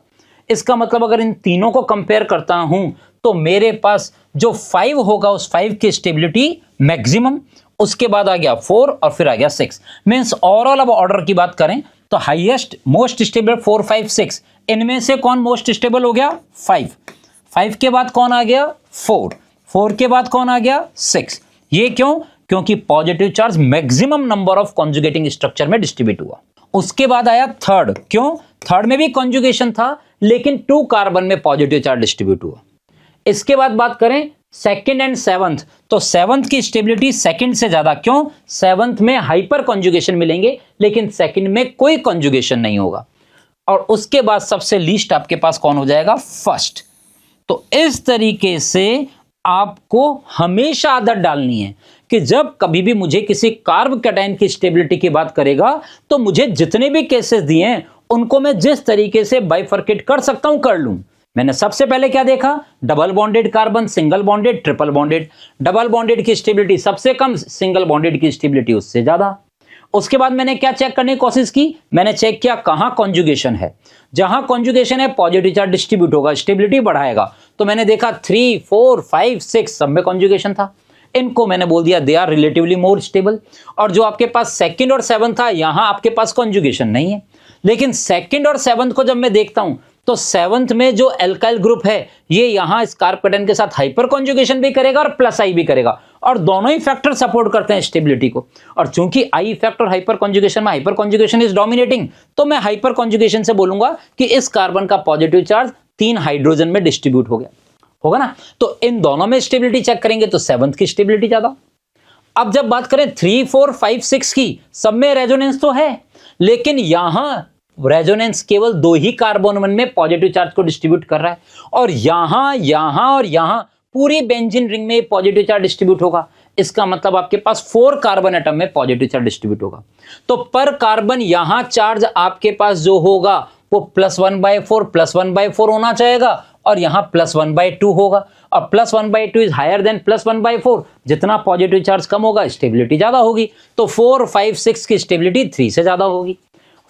इसका मतलब अगर इन तीनों को कंपेयर करता हूं तो मेरे पास जो 5 होगा उस 5 की स्टेबिलिटी मैक्सिमम, उसके बाद आ गया 4 और फिर आ गया 6। मींस ओवरऑल अब ऑर्डर की बात करें तो हाईएस्ट मोस्ट स्टेबल 4, 5, 6, इनमें से कौन मोस्ट स्टेबल हो गया? 5 के बाद कौन आ गया? 4 के बाद कौन आ गया? 6। ये क्यों? क्योंकि positive charge maximum number of conjugating structure में डिस्ट्रीब्यूट हुआ। उसके बाद आया थर्ड, क्यों? थर्ड में भी कॉन्जुगेशन था लेकिन 2 कार्बन में पॉजिटिव चार्ज डिस्ट्रीब्यूट हुआ। इसके बाद बात करें सेकंड एंड सेवंथ, तो सेवंथ की स्टेबिलिटी सेकंड से ज्यादा, क्यों? सेवंथ में हाइपर कॉन्जुगेशन मिलेंगे लेकिन सेकंड में कोई कॉन्जुगेशन नहीं होगा। और उसके बाद सबसे लीस्ट आपके पास कौन हो जाएगा? फर्स्ट। तो इस तरीके से आपको हमेशा आदत डालनी है कि जब कभी भी मुझे किसी कार्ब कैटायन की स्टेबिलिटी की बात करेगा तो मुझे जितने भी केसेस दिए हैं उनको मैं जिस तरीके से बाइफर्केट कर सकता हूं कर लूं। मैंने सबसे पहले क्या देखा? Double bonded carbon, single bonded, triple bonded. Double bonded की स्टेबिलिटी सबसे कम, सिंगल बॉन्डेड की स्टेबिलिटी उससे ज्यादा। उसके बाद मैंने क्या चेक करने की कोशिश की? मैंने चेक किया कहां कॉन्जुगेशन है। जहां कॉन्जुगेशन है पॉजिटिव चार्ज डिस्ट्रीब्यूट होगा, स्टेबिलिटी बढ़ाएगा। तो मैंने देखा 3, 4, 5, 6 सब में कॉन्जुगेशन था। इनको मैंने बोल दिया they are relatively more stable. और जो आपके पास सेकंड और सेवंथ था, यहां आपके पास कॉन्जुगेशन नहीं है। लेकिन सेकंड और सेवंथ को जब मैं देखता हूं तो सेवंथ में जो एल्काइल ग्रुप है ये यहां इस कार्ब कैटायन के साथ हाइपर कॉन्जुगेशन भी करेगा और प्लस आई भी करेगा, और दोनों ही फैक्टर सपोर्ट करते हैं स्टेबिलिटी को। और चूंकि आई इफेक्ट और हाइपर कॉन्जुगेशन में हाइपर कॉन्जुगेशन इज डोमिनेटिंग, तो मैं हाइपर कॉन्जुगेशन से बोलूंगा कि इस कार्बन का पॉजिटिव चार्ज 3 हाइड्रोजन में डिस्ट्रीब्यूट हो गया होगा ना। तो इन दोनों में स्टेबिलिटी चेक करेंगे तो सेवंथ की स्टेबिलिटी ज्यादा। अब जब बात करें 3, 4, 5, 6 की, सब में रेजोनेंस तो है लेकिन यहां रेजोनेंस केवल 2 ही कार्बन में पॉजिटिव चार्ज को डिस्ट्रीब्यूट कर रहा है, और यहां और यहां पूरी बेंजीन रिंग में पॉजिटिव चार्ज डिस्ट्रीब्यूट होगा। इसका मतलब आपके पास 4 कार्बन एटम में पॉजिटिव चार्ज डिस्ट्रीब्यूट होगा। तो पर कार्बन यहां चार्ज आपके पास जो होगा वो +1/4 होना चाहेगा, और यहां +1/2 होगा, और +1/2 इज हायर देन +1/4। जितना पॉजिटिव चार्ज कम होगा स्टेबिलिटी ज्यादा होगी। तो 4, 5, 6 की स्टेबिलिटी 3 से ज्यादा होगी।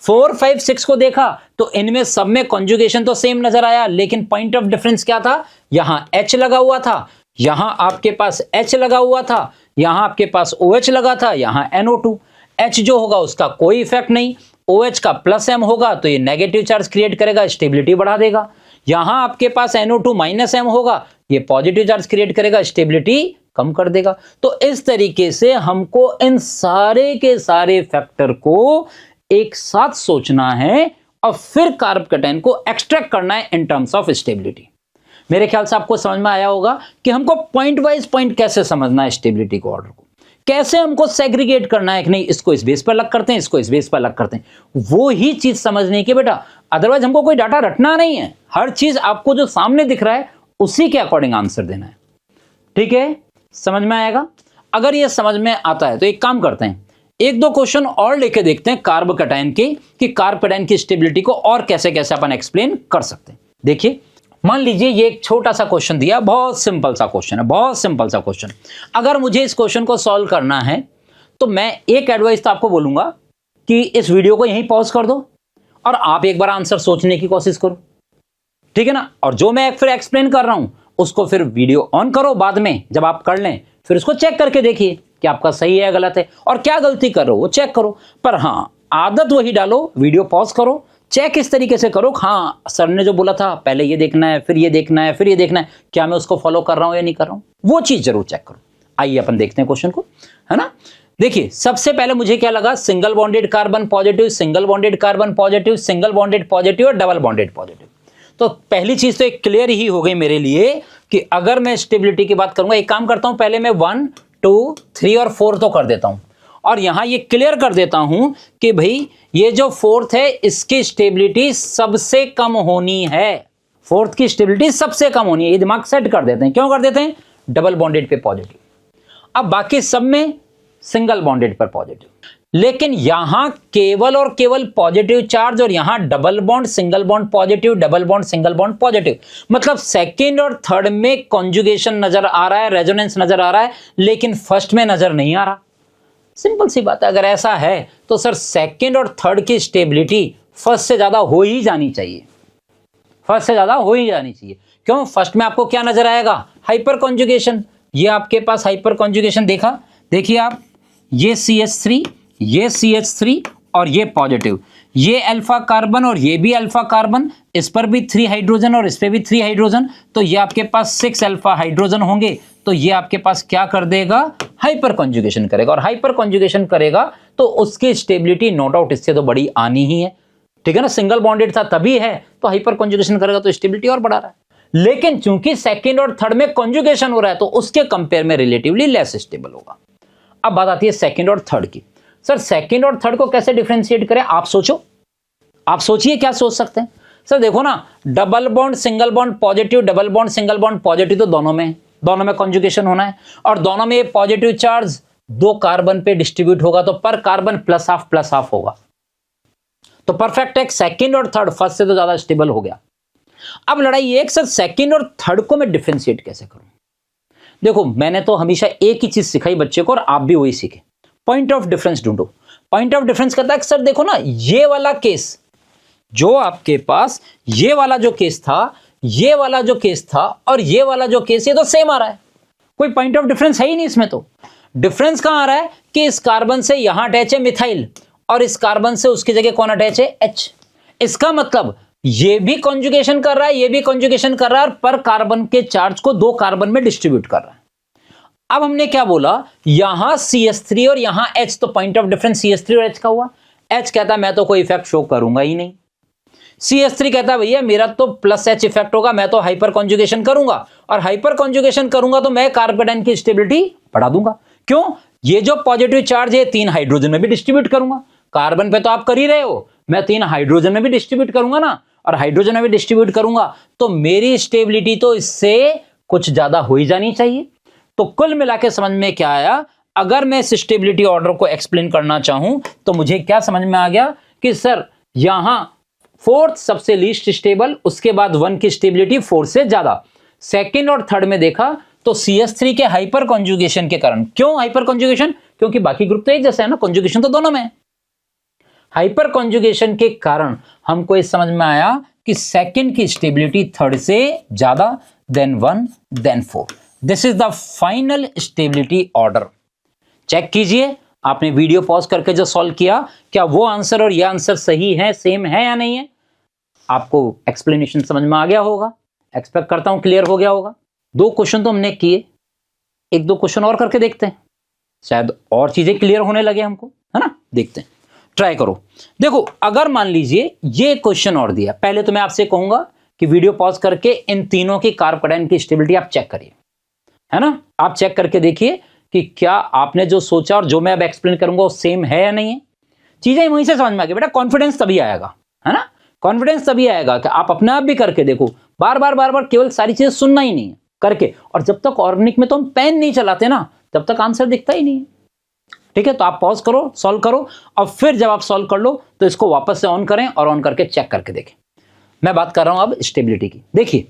4, 5, 6 को देखा तो इनमें सब में कॉन्जुगेशन तो सेम नजर आया, लेकिन पॉइंट ऑफ डिफरेंस क्या था? यहां H लगा हुआ था, यहां आपके पास H लगा हुआ था, यहां आपके पास OH लगा था, यहां NO2। H जो होगा उसका कोई इफेक्ट नहीं, OH का +M होगा तो ये नेगेटिव चार्ज क्रिएट करेगा, स्टेबिलिटी बढ़ा देगा। यहां आपके पास NO2 -M होगा, ये पॉजिटिव चार्ज क्रिएट करेगा, स्टेबिलिटी कम कर देगा। तो इस तरीके से हमको इन सारे के सारे फैक्टर को एक साथ सोचना है और फिर कार्ब कैटायन को एक्सट्रैक्ट करना है इन टर्म्स ऑफ स्टेबिलिटी। मेरे ख्याल से आपको समझ में आया होगा कि हमको पॉइंट वाइज पॉइंट कैसे समझना है स्टेबिलिटी को, ऑर्डर को कैसे हमको सेग्रीगेट करना है कि नहीं इसको इस बेस पर अलग करते हैं, इसको इस बेस पर अलग करते हैं, वो ही चीज समझने की बेटा। अदरवाइज हमको कोई डाटा रटना नहीं है, हर चीज आपको जो सामने दिख रहा है उसी के अकॉर्डिंग आंसर देना है। ठीक है, समझ में आएगा? अगर ये समझ में आता है तो एक काम करते हैं, 1-2 क्वेश्चन और लेके देखते हैं कार्ब कैटायन के, कि कार्ब कैटायन की स्टेबिलिटी को और कैसे कैसे अपन एक्सप्लेन कर सकते हैं। देखिए, मान लीजिए ये एक छोटा सा क्वेश्चन दिया, बहुत सिंपल सा क्वेश्चन है, बहुत सिंपल सा क्वेश्चन। अगर मुझे इस क्वेश्चन को सॉल्व करना है तो मैं एक एडवाइस तो आपको बोलूंगा कि इस वीडियो को यहीं पॉज कर दो और आप एक बार आंसर सोचने की कोशिश करो, ठीक है ना। और जो मैं फिर एक्सप्लेन कर रहा हूं उसको फिर वीडियो ऑन करो, बाद में जब आप कर लें फिर उसको चेक करके देखिए कि आपका सही है गलत है, और क्या गलती कर रहे हो वो चेक करो। पर हाँ, आदत वही डालो, वीडियो पॉज करो, चेक इस तरीके से करो, हाँ सर ने जो बोला था पहले ये देखना है, फिर ये देखना है, फिर ये देखना है, क्या मैं उसको फॉलो कर रहा हूं या नहीं कर रहा हूं, वो चीज जरूर चेक करो। आइए अपन देखते हैं क्वेश्चन को, है ना। देखिए सबसे पहले मुझे क्या लगा, single bonded carbon positive, single bonded carbon positive, single bonded positive और डबल बॉन्डेड पॉजिटिव। तो पहली चीज तो एक क्लियर ही हो गई मेरे लिए कि अगर मैं स्टेबिलिटी की बात करूंगा, एक काम करता हूं, पहले मैं 1 2 3 और 4 तो कर देता हूं और यहां ये क्लियर कर देता हूं कि भाई ये जो फोर्थ है इसकी स्टेबिलिटी सबसे कम होनी है, फोर्थ की स्टेबिलिटी सबसे कम होनी है। ये दिमाग सेट कर देते हैं, क्यों कर देते हैं, डबल बॉन्डेड पे पॉजिटिव। अब बाकी सब में सिंगल बॉन्डेड पर पॉजिटिव, लेकिन यहां केवल और केवल पॉजिटिव चार्ज और यहां double bond single bond positive, double bond single bond positive. मतलब सेकंड और थर्ड में कॉन्जुगेशन नजर आ रहा है, रेजोनेंस नजर आ रहा है, लेकिन फर्स्ट में नजर नहीं आ रहा। सिंपल सी बात है, अगर ऐसा है तो सर सेकंड और थर्ड की स्टेबिलिटी फर्स्ट से ज्यादा हो ही जानी चाहिए, फर्स्ट से ज्यादा हो ही जानी चाहिए। क्यों, फर्स्ट में आपको क्या नजर आएगा, हाइपर कॉन्जुगेशन। ये आपके पास हाइपर कॉन्जुगेशन देखा, देखिए आप, ये CH3, ये CH3 और ये पॉजिटिव, ये अल्फा कार्बन और ये भी अल्फा कार्बन, इस पर भी 3 हाइड्रोजन और इस पे भी 3 हाइड्रोजन, तो ये आपके पास 6 अल्फा हाइड्रोजन होंगे। तो ये आपके पास क्या कर देगा, हाइपर कॉन्जुगेशन करेगा, और हाइपर कॉन्जुगेशन करेगा तो उसकी स्टेबिलिटी नो डाउट इससे तो बड़ी आनी ही है, ठीक है ना। सिंगल बॉन्डेड था तभी है, तो हाइपर कॉन्जुगेशन करेगा तो स्टेबिलिटी और बढ़ा रहा है। लेकिन चूंकि सेकंड और थर्ड में कॉन्जुगेशन हो रहा है तो उसके कंपेयर में रिलेटिवली लेस स्टेबल होगा। अब बात आती है सेकंड और थर्ड की। सर सेकंड और थर्ड को कैसे डिफरेंशिएट करें, आप सोचो, आप सोचिए क्या सोच सकते हैं। सर देखो ना, double bond single bond positive, double bond single bond positive, तो दोनों में कॉन्जुगेशन होना है और दोनों में ये पॉजिटिव चार्ज 2 कार्बन पे डिस्ट्रीब्यूट होगा, तो पर कार्बन प्लस हाफ होगा। तो परफेक्ट है, सेकंड और थर्ड फर्स्ट से तो ज्यादा स्टेबल हो गया। अब लड़ाई एक, सर सेकंड और थर्ड को मैं डिफरेंशिएट कैसे करूं। देखो मैंने तो हमेशा एक ही चीज सिखाई बच्चे को और आप भी वही सीखे, पॉइंट ऑफ डिफरेंस ढूंढो। पॉइंट ऑफ डिफरेंस कहता है कि सर देखो ना, ये वाला केस जो आपके पास, ये वाला जो केस था, ये वाला जो केस था और ये वाला जो केस, ये तो सेम आ रहा है, कोई पॉइंट ऑफ डिफरेंस है ही नहीं इसमें। तो डिफरेंस कहां आ रहा है कि इस कार्बन से यहां अटैच है मिथाइल और इस कार्बन से उसकी जगह कौन अटैच है, H। इसका मतलब ये भी कॉन्जुगेशन कर रहा है, ये भी कॉन्जुगेशन कर रहा है और पर कार्बन के चार्ज को 2 कार्बन में डिस्ट्रीब्यूट कर रहा है। अब हमने क्या बोला, यहां CH3 और यहां H, तो पॉइंट ऑफ डिफरेंस CH3 और H का हुआ। H कहता है मैं तो कोई इफेक्ट शो करूंगा ही नहीं। CH3 कहता है भैया मेरा तो प्लस H इफेक्ट होगा, मैं तो हाइपर कॉन्जुगेशन करूंगा और हाइपर कॉन्जुगेशन करूंगा तो मैं कार्बन की स्टेबिलिटी बढ़ा दूंगा। क्यों, ये जो पॉजिटिव चार्ज है 3 हाइड्रोजन में भी डिस्ट्रीब्यूट करूंगा, कार्बन पे तो आप कर ही रहे हो, मैं 3 हाइड्रोजन में भी डिस्ट्रीब्यूट करूंगा ना, और हाइड्रोजन में भी डिस्ट्रीब्यूट करूंगा तो मेरी स्टेबिलिटी तो इससे कुछ ज्यादा हो ही जानी चाहिए। तो कुल मिला के समझ में क्या आया, अगर मैं इस स्टेबिलिटी ऑर्डर को एक्सप्लेन करना चाहूं तो मुझे क्या समझ में आ गया कि सर यहां फोर्थ सबसे लीस्ट स्टेबल, उसके बाद 1 की स्टेबिलिटी 4 से ज्यादा। सेकंड और थर्ड में देखा तो CH3 के हाइपर कॉन्जुगेशन के कारण, क्यों हाइपर कॉन्जुगेशन, क्योंकि बाकी ग्रुप तो एक जैसा है ना, कॉन्जुगेशन तो दोनों में है। हाइपर कॉन्जुगेशन के कारण हमको इस समझ में आया कि सेकंड की स्टेबिलिटी थर्ड से ज्यादा, then 1 then 4। This is the final stability order. Check कीजिए, आपने वीडियो पॉज करके जो सॉल्व किया, क्या वो आंसर और ये आंसर सही है, सेम है या नहीं है। आपको एक्सप्लेनेशन समझ में आ गया होगा, एक्सपेक्ट करता हूं क्लियर हो गया होगा। 2 क्वेश्चन तो हमने किए, 1-2 क्वेश्चन और करके देखते हैं, शायद और चीजें क्लियर होने लगे हमको, है ना। देखते हैं, ट्राई करो। देखो अगर मान लीजिए ये क्वेश्चन और दिया, पहले तो मैं आपसे कहूंगा कि वीडियो पॉज करके इन तीनों की कार्बोकेटाइन की स्टेबिलिटी आप चेक करिए, है ना। आप चेक करके देखिए कि क्या आपने जो सोचा और जो मैं अब एक्सप्लेन करूंगा वो सेम है या नहीं है। चीजें वहीं से समझ में आ गई बेटा, कॉन्फिडेंस तभी आएगा, है ना। कॉन्फिडेंस तभी आएगा कि आप अपने आप भी करके देखो, बार बार केवल सारी चीजें सुनना ही नहीं है, करके। और जब तक ऑर्गेनिक में तो हम पेन नहीं चलाते ना, तब तक आंसर दिखता ही नहीं है, ठीक है। तो आप पॉज करो, सॉल्व करो और फिर जब आप सॉल्व कर लो तो इसको वापस से ऑन करें और ऑन करके चेक करके देखें। मैं बात कर रहा हूं अब स्टेबिलिटी की। देखिए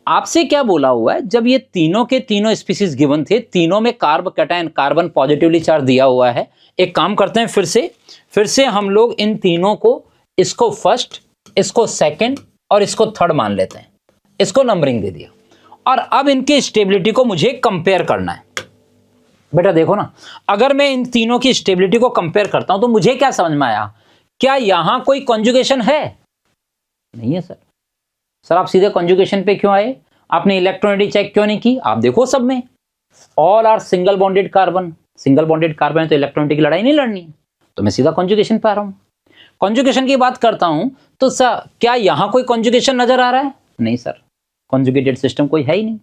आपसे क्या बोला हुआ है, जब ये तीनों के तीनों स्पीसीज गिवन थे, तीनों में कार्बोकेटाइन कार्बन पॉजिटिवली चार्ज दिया हुआ है। एक काम करते हैं, फिर से हम लोग इन तीनों को, इसको फर्स्ट, इसको सेकंड और इसको थर्ड मान लेते हैं, इसको नंबरिंग दे दिया। और अब इनकी स्टेबिलिटी को मुझे कंपेयर करना है। बेटा देखो ना, अगर मैं इन तीनों की स्टेबिलिटी को कंपेयर करता हूं तो मुझे क्या समझ में आया, क्या यहां कोई कॉन्जुगेशन है, नहीं है सर आप सीधे कॉन्जुगेशन पे क्यों आए, आपने इलेक्ट्रॉनिटी चेक क्यों नहीं की। आप देखो सब में all are single bonded carbon, single bonded carbon है तो इलेक्ट्रॉनिटी की लड़ाई नहीं लड़नी है, तो मैं सीधा कॉन्जुगेशन पे आ रहा हूं। कॉन्जुगेशन की बात करता हूं तो सर क्या यहां कोई कॉन्जुगेशन नजर आ रहा है? नहीं सर, कॉन्जुगेटेड सिस्टम कोई है ही नहीं।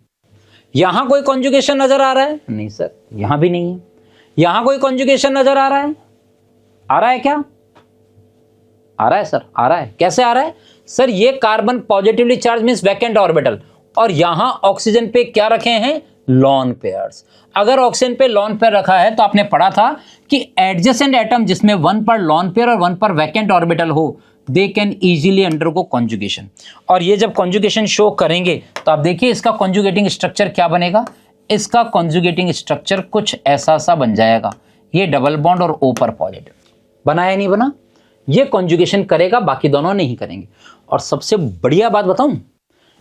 यहां कोई कॉन्जुगेशन नजर आ रहा है? नहीं सर, यहां भी नहीं है। यहां कोई कॉन्जुगेशन नजर आ रहा है? आ रहा है क्या? आ रहा है सर, आ रहा है। कैसे आ रहा है सर? ये carbon positively charge means vacant orbital, और यहां ऑक्सीजन पे क्या रखे हैं? Lawn pairs. अगर ऑक्सीजन पे लॉन पेयर रखा है तो आपने पढ़ा था कि एडजेसेंट एटम जिसमें 1 पर लॉन पेयर और 1 पर वैकेंट ऑर्बिटल हो, they can easily undergo conjugation. और ये जब कॉन्जुगेशन शो करेंगे तो आप देखिए इसका कॉन्जुगेटिंग स्ट्रक्चर क्या बनेगा। इसका कॉन्जुगेटिंग स्ट्रक्चर कुछ ऐसा सा बन जाएगा, ये डबल बॉन्ड और ओ पर पॉजिटिव। बना या नहीं बना? ये कॉन्जुगेशन करेगा, बाकी दोनों नहीं करेंगे। और सबसे बढ़िया बात बताऊं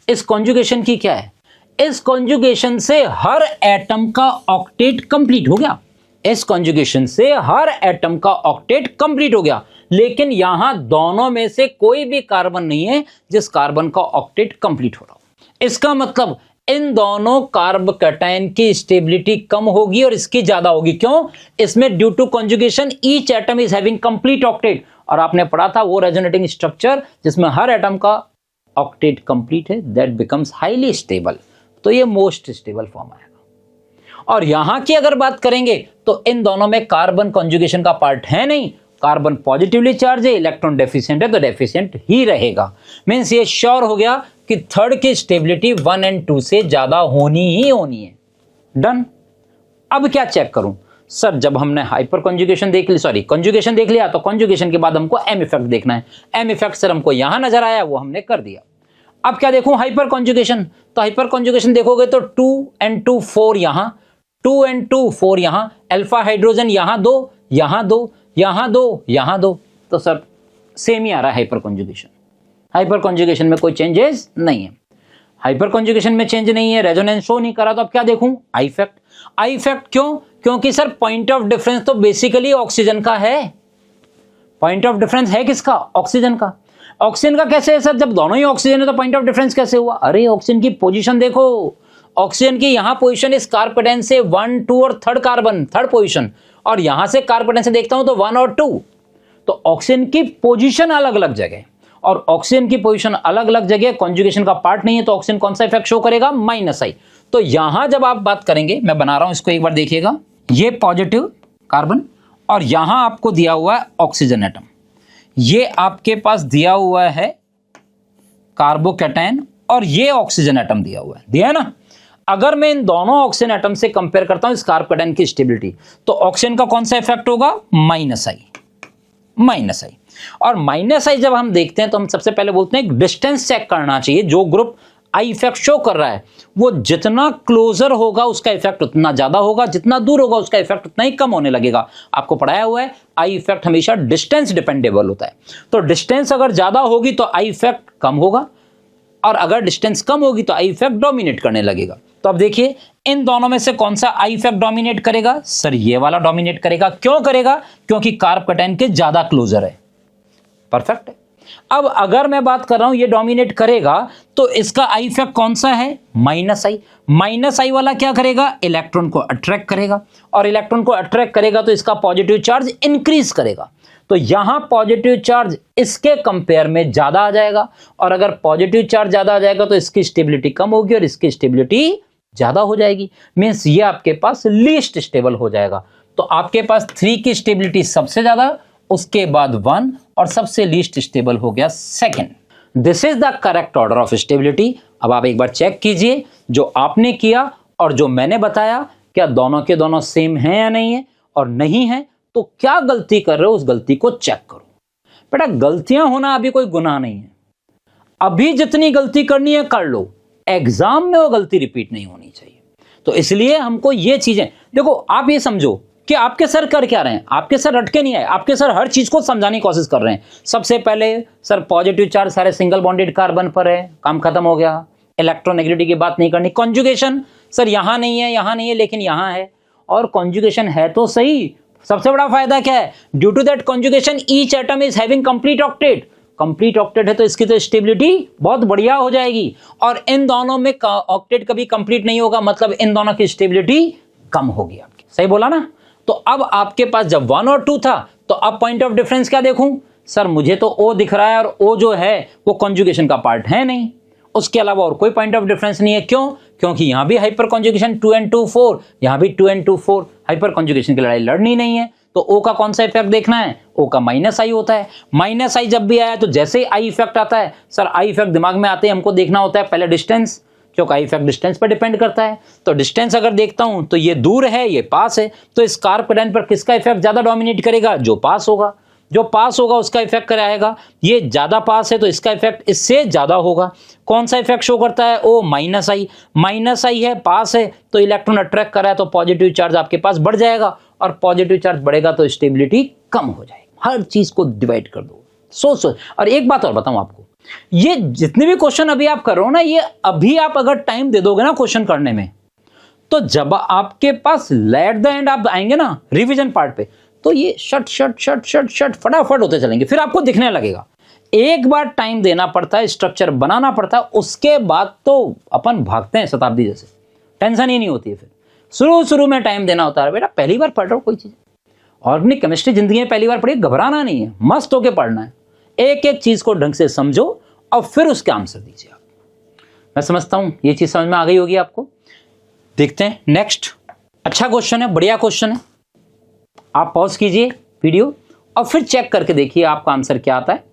इस कॉन्जुगेशन की क्या है? इस कॉन्जुगेशन से हर एटम का ऑक्टेट कंप्लीट हो गया। इस कॉन्जुगेशन से हर एटम का ऑक्टेट कंप्लीट हो गया, लेकिन यहां दोनों में से कोई भी कार्बन नहीं है जिस कार्बन का ऑक्टेट कंप्लीट हो रहा हो। इसका मतलब इन दोनों कार्ब कैटायन की स्टेबिलिटी कम होगी और इसकी ज्यादा होगी। क्यों? इसमें due to conjugation each atom is having complete octet, और आपने पढ़ा था वो रेजोनेटिंग स्ट्रक्चर जिसमें हर एटम का ऑक्टेट कंप्लीट है, दैट बिकम्स हाईली स्टेबल। तो ये मोस्ट स्टेबल फॉर्म आएगा। और यहां की अगर बात करेंगे तो इन दोनों में कार्बन कॉन्जुगेशन का पार्ट है नहीं, कार्बन पॉजिटिवली चार्ज है, इलेक्ट्रॉन डेफिशिएंट है, तो डेफिशिएंट ही रहेगा। मींस ये श्योर हो गया कि थर्ड की स्टेबिलिटी 1 और 2 से ज्यादा होनी ही होनी है। डन। अब क्या चेक करूं सर? जब हमने हाइपर कॉन्जुगेशन देख ली, सॉरी कॉन्जुगेशन देख लिया, तो कॉन्जुगेशन के बाद हमको एम इफेक्ट देखना है। एम इफेक्ट सर हमको यहां नजर आया, वो हमने कर दिया। अब क्या देखूं? Hyper conjugation. तो हाइपर कॉन्जुगेशन देखोगे तो 2 और 2 4 यहां, 2 और 2 4 यहां, अल्फा हाइड्रोजन यहां 2, यहां 2, यहां 2, यहां 2, तो सर सेम ही आ रहा है हाइपर कॉन्जुगेशन। हाइपर कॉन्जुगेशन में कोई चेंजेस नहीं है। हाइपर कॉन्जुगेशन में चेंज नहीं है, रेजोनेंस शो नहीं करा, तो अब क्या देखूं? I effect. आई इफेक्ट क्यों? क्योंकि सर पॉइंट ऑफ डिफरेंस तो बेसिकली ऑक्सीजन का है। पॉइंट ऑफ डिफरेंस है किसका? ऑक्सीजन का। ऑक्सीजन का कैसे है सर? जब दोनों ही ऑक्सीजन है तो पॉइंट ऑफ डिफरेंस कैसे हुआ? अरे ऑक्सीजन की पोजीशन देखो, ऑक्सीजन की यहां पोजीशन इस कार्बन से 1 2 और थर्ड कार्बन, थर्ड पोजीशन, और यहां से कार्बन से देखता हूं तो 1 और 2, तो ऑक्सीजन की पोजीशन अलग अलग जगह, और ऑक्सीजन की पोजीशन अलग अलग जगह कॉन्जुगेशन का पार्ट नहीं है, तो ऑक्सीजन कौन सा इफेक्ट शो करेगा? -I। तो यहां जब आप बात करेंगे, मैं बना रहा हूं इसको, एक बार देखिएगा, ये पॉजिटिव कार्बन और यहां आपको दिया हुआ है ऑक्सीजन एटम, ये आपके पास दिया हुआ है कार्बोकैटायन और ये ऑक्सीजन एटम दिया हुआ है, दिया है ना। अगर मैं इन दोनों ऑक्सीजन एटम से कंपेयर करता हूं इस कार्बोकैटायन की स्टेबिलिटी, तो ऑक्सीजन का कौन सा इफेक्ट होगा? -I। और -I जब हम देखते हैं तो हम सबसे पहले बोलते हैं डिस्टेंस चेक करना चाहिए। जो ग्रुप आई इफेक्ट शो कर रहा है वो जितना क्लोजर होगा उसका इफेक्ट उतना ज्यादा होगा, जितना दूर होगा उसका इफेक्ट उतना ही कम होने लगेगा। आपको पढ़ाया हुआ है आई इफेक्ट हमेशा डिस्टेंस डिपेंडेबल होता है, तो डिस्टेंस अगर ज्यादा होगी तो आई इफेक्ट कम होगा, और अगर डिस्टेंस कम होगी तो आई इफेक्ट डोमिनेट करने लगेगा। तो अब देखिए इन दोनों में से कौन सा आई इफेक्ट डोमिनेट करेगा? सर ये वाला डोमिनेट करेगा। क्यों करेगा? क्योंकि कार्बोकैटायन के ज्यादा क्लोजर है। परफेक्ट है। अब अगर मैं बात कर रहा हूं ये डोमिनेट करेगा, तो इसका आई इफेक्ट कौन सा है? -I। -I वाला क्या करेगा? इलेक्ट्रॉन को अट्रैक्ट करेगा, और इलेक्ट्रॉन को अट्रैक्ट करेगा तो इसका पॉजिटिव चार्ज इंक्रीज करेगा, तो यहां पॉजिटिव चार्ज इसके कंपेयर में ज्यादा आ जाएगा, और अगर पॉजिटिव चार्ज ज्यादा आ जाएगा तो इसकी स्टेबिलिटी कम होगी और इसकी स्टेबिलिटी ज्यादा हो जाएगी। मींस ये आपके पास लीस्ट स्टेबल हो जाएगा। तो आपके पास 3 की स्टेबिलिटी सबसे ज्यादा, उसके बाद 1, और सबसे लीस्ट स्टेबल हो गया 2nd। This is the correct order of stability. अब आप एक बार चेक कीजिए जो आपने किया और जो मैंने बताया, क्या दोनों के दोनों सेम हैं या नहीं है, और नहीं है तो क्या गलती कर रहे हो उस गलती को चेक करो। बेटा गलतियां होना अभी कोई गुनाह नहीं है, अभी जितनी गलती करनी है कर लो, एग्जाम में वो गलती रिपीट नहीं होनी चाहिए। तो इसलिए हमको ये चीजें देखो, आप ये समझो कि आपके सर कर क्या रहे हैं, आपके सर रटके नहीं आए, आपके सर हर चीज को समझाने की कोशिश कर रहे हैं। सबसे पहले सर पॉजिटिव चार्ज सारे सिंगल बॉन्डेड कार्बन पर है, काम खत्म हो गया, इलेक्ट्रोनेगेटिविटी की बात नहीं करनी। कॉन्जुगेशन सर यहां नहीं है, यहां नहीं है, लेकिन यहां है, और कॉन्जुगेशन है तो सही। सबसे बड़ा फायदा क्या है? Due to that conjugation each atom is having complete octet. Complete octet है तो इसकी तो स्टेबिलिटी बहुत बढ़िया हो जाएगी, और इन दोनों में ऑक्टेट कभी कंप्लीट नहीं होगा, मतलब इन दोनों की स्टेबिलिटी कम होगी आपकी। सही बोला ना? तो अब आपके पास जब 1 और 2 था तो अब पॉइंट ऑफ डिफरेंस क्या देखूं सर, मुझे तो O दिख रहा है और O जो है वो कॉन्जुगेशन का पार्ट है नहीं, उसके अलावा और कोई पॉइंट ऑफ डिफरेंस नहीं है। क्यों? क्योंकि यहां भी हाइपर कॉन्जुगेशन 2 and 2 4, यहां भी 2 and 2 4, हाइपर कॉन्जुगेशन की लड़ाई लड़नी नहीं है। तो O का कौन सा इफेक्ट देखना है? O का माइनस आई होता है। माइनस आई जब भी आया तो जैसे ही आई इफेक्ट आता है सर, आई इफेक्ट दिमाग में आते ही हमको देखना होता है पहले डिस्टेंस, क्योंकि आई इफेक्ट डिस्टेंस पर डिपेंड करता है। तो डिस्टेंस अगर देखता हूं तो ये दूर है, ये पास है, तो इस कार्ब कैटायन पर किसका इफेक्ट ज्यादा डोमिनेट करेगा? जो पास होगा। जो पास होगा उसका इफेक्ट कराएगा। ये ज्यादा पास है तो इसका इफेक्ट इससे ज्यादा होगा। कौन सा इफेक्ट शो करता है? ओ माइनस आई। माइनस आई है, पास है, तो इलेक्ट्रॉन अट्रैक्ट कर रहा है, तो पॉजिटिव चार्ज आपके पास बढ़ जाएगा, और पॉजिटिव चार्ज बढ़ेगा तो स्टेबिलिटी कम हो जाएगी। हर चीज को डिवाइड कर दो, सोच। और एक बात और बताऊं आपको, ये जितने भी क्वेश्चन अभी आप कर रहे हो ना, ये अभी आप अगर टाइम दे दोगे ना क्वेश्चन करने में, तो जब आपके पास एट द एंड आप आएंगे ना रिवीजन पार्ट पे, तो ये shut shut shut shut shut फटाफट होते चलेंगे, फिर आपको दिखने लगेगा। एक बार टाइम देना पड़ता है, स्ट्रक्चर बनाना पड़ता है, उसके बाद तो अपन भागते हैं शताब्दी जैसे, टेंशन ही नहीं होती है। फिर शुरू में टाइम देना होता है। बेटा पहली बार पढ़ रहा हो कोई चीज, ऑर्गेनिक केमिस्ट्री जिंदगी में पहली बार पढ़ी, घबराना नहीं है, मस्त होके पढ़ना है। एक एक चीज को ढंग से समझो और फिर उसके आंसर दीजिए आप। मैं समझता हूं ये चीज समझ में आ गई होगी आपको। देखते हैं नेक्स्ट। अच्छा क्वेश्चन है, बढ़िया क्वेश्चन है। आप पॉज कीजिए वीडियो और फिर चेक करके देखिए आपका आंसर क्या आता है,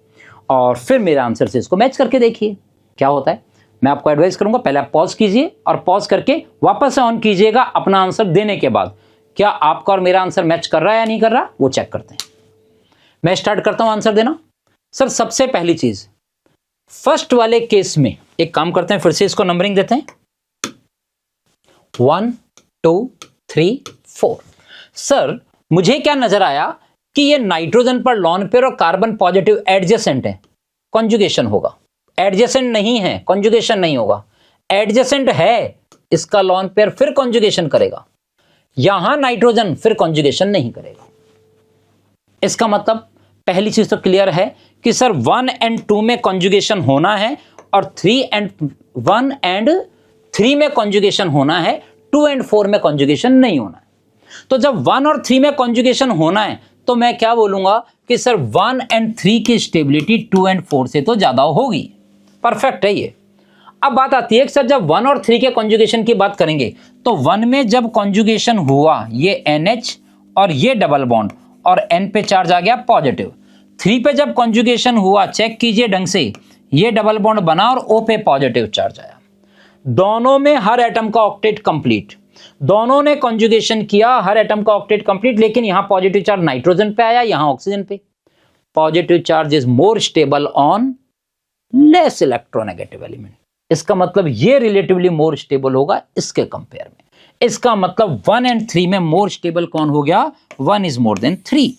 और फिर मेरे आंसर से इसको मैच करके देखिए क्या होता है। मैं आपको एडवाइस करूंगा, पहले आप पॉज कीजिए और पॉज करके वापस से ऑन कीजिएगा अपना आंसर देने के बाद। क्या आपका और मेरा आंसर मैच कर रहा है या नहीं कर रहा, वो चेक करते हैं। मैं स्टार्ट करता हूं आंसर देना। सर सबसे पहली चीज, फर्स्ट वाले केस में एक काम करते हैं, फिर से इसको नंबरिंग देते हैं 1 2 3 4। सर मुझे क्या नजर आया कि ये नाइट्रोजन पर लॉन पेयर और कार्बन पॉजिटिव एडजेसेंट है, कॉन्जुगेशन होगा। एडजेसेंट नहीं है, कॉन्जुगेशन नहीं होगा। एडजेसेंट है, इसका लॉन पेयर फिर कॉन्जुगेशन करेगा, यहां नाइट्रोजन फिर कॉन्जुगेशन नहीं करेगा। इसका मतलब पहली चीज तो क्लियर है कि सर 1 and 2 में कॉन्जुगेशन होना है और 1 and 3 में कॉन्जुगेशन होना है, 2 and 4 में कॉन्जुगेशन नहीं होना है। तो जब 1 और 3 में कॉन्जुगेशन होना है तो मैं क्या बोलूंगा कि सर 1 and 3 की स्टेबिलिटी 2 and 4 से तो ज्यादा होगी। परफेक्ट है ये। अब बात आती है कि सर जब 1 और 3 के कॉन्जुगेशन की बात करेंगे तो 1 में जब कॉन्जुगेशन हुआ ये NH और ये डबल बॉन्ड और N पे चार्ज आ गया पॉजिटिव। 3 पे जब कॉन्जुगेशन हुआ, चेक कीजिए ढंग से, ये डबल बॉन्ड बना और O पे पॉजिटिव चार्ज आया। दोनों में हर एटम का ऑक्टेट कंप्लीट, दोनों ने कॉन्जुगेशन किया, हर एटम का ऑक्टेट कंप्लीट, लेकिन यहां पॉजिटिव चार्ज नाइट्रोजन पे आया, यहां ऑक्सीजन पे। Positive charge is more stable on less electronegative element. इसका मतलब ये रिलेटिवली मोर स्टेबल होगा इसके कंपेयर में। इसका मतलब 1 and 3 में मोर स्टेबल कौन हो गया? 1 is more than 3।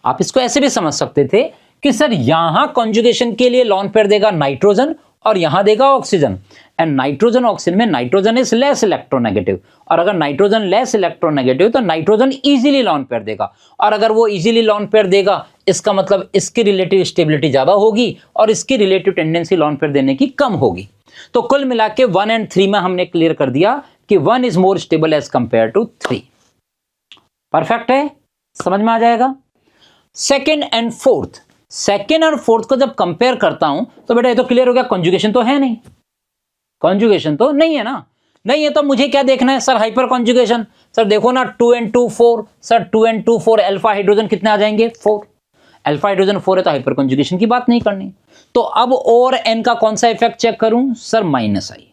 आप इसको ऐसे भी समझ सकते थे कि सर यहां कॉन्जुगेशन के लिए लॉन पेयर देगा नाइट्रोजन और यहां देगा ऑक्सीजन, एंड नाइट्रोजन ऑक्सीजन में नाइट्रोजन इज लेस इलेक्ट्रोनेगेटिव, और अगर नाइट्रोजन लेस इलेक्ट्रोनेगेटिव तो नाइट्रोजन इजीली लॉन पेयर देगा, और अगर वो इजीली लॉन पेयर देगा इसका मतलब इसकी रिलेटिव स्टेबिलिटी ज्यादा होगी और इसकी रिलेटिव टेंडेंसी लॉन पेयर देने की कम होगी। तो कुल मिला के 1 and 3 में हमने क्लियर कर दिया कि 1 is more stable as compared to 3। Perfect है, समझ में आ जाएगा। सेकेंड एंड फोर्थ को जब कंपेयर करता हूं तो बेटा ये तो क्लियर हो गया, कॉन्जुगेशन तो है नहीं, कॉन्जुगेशन तो नहीं है ना, नहीं है तो मुझे क्या देखना है सर? Hyper conjugation. सर देखो ना 2 and 2 4, sir 2 and 2 4 alpha hydrogen कितने आ जाएंगे? 4। अल्फा हाइड्रोजन 4 है तो हाइपर कॉन्जुगेशन की बात नहीं करनी। तो अब O और N का कौन सा इफेक्ट चेक करूं? सर माइनस आई,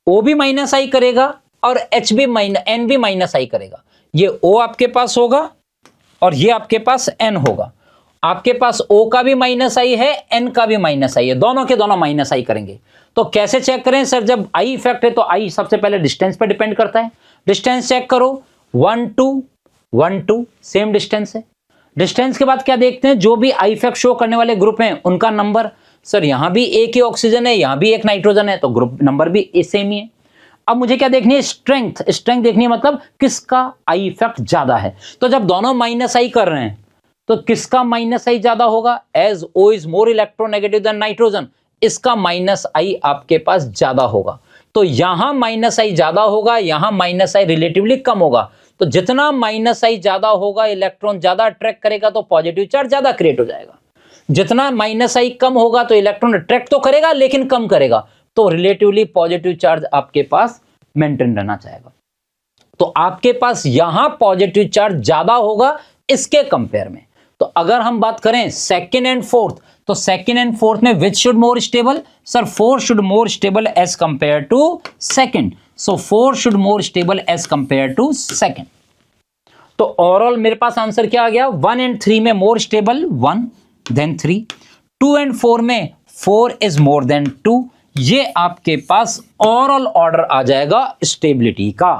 O भी माइनस आई करेगा और H भी N भी माइनस आई करेगा। ये O आपके पास होगा और ये आपके पास N होगा। आपके पास O का भी माइनस आई है, N का भी माइनस आई है, दोनों के दोनों माइनस आई करेंगे। तो कैसे चेक करें सर? जब आई इफेक्ट है तो आई सबसे पहले डिस्टेंस पर डिपेंड करता है। डिस्टेंस चेक करो, 1 2 1 2 सेम डिस्टेंस है। डिस्टेंस के बाद क्या देखते हैं? जो भी आई इफेक्ट शो करने वाले ग्रुप हैं उनका नंबर। सर यहां भी एक ही ऑक्सीजन है, यहां भी एक नाइट्रोजन है, तो ग्रुप नंबर भी सेम ही है। अब मुझे क्या देखनी है? स्ट्रेंथ। स्ट्रेंथ देखनी है मतलब किसका आई इफेक्ट ज्यादा है। तो जब दोनों माइनस आई कर रहे हैं तो किसका माइनस आई ज्यादा होगा? As O is more electronegative than nitrogen, इसका माइनस आई आपके पास ज्यादा होगा। तो यहां माइनस आई ज्यादा होगा, यहां माइनस आई रिलेटिवली कम होगा। तो जितना माइनस आई ज्यादा होगा, इलेक्ट्रॉन ज्यादा अट्रैक्ट करेगा तो पॉजिटिव चार्ज ज्यादा क्रिएट हो जाएगा। जितना माइनस आई कम होगा तो इलेक्ट्रॉन अट्रैक्ट तो करेगा लेकिन कम करेगा, तो रिलेटिवली पॉजिटिव चार्ज आपके पास मेंटेन रहना चाहेगा। तो आपके पास यहां पॉजिटिव चार्ज ज्यादा होगा इसके कंपेयर में। तो अगर हम बात करें सेकंड एंड फोर्थ, तो सेकंड एंड फोर्थ में which should more stable? Sir 4 should more stable as compare to second. So 4 should more stable as compare to second. तो ओवरऑल मेरे पास आंसर क्या आ गया? 1 एंड 3 में मोर स्टेबल 1 देन 3, 2 एंड 4 में 4 is more than 2। ये आपके पास ओवरऑल ऑर्डर आ जाएगा स्टेबिलिटी का।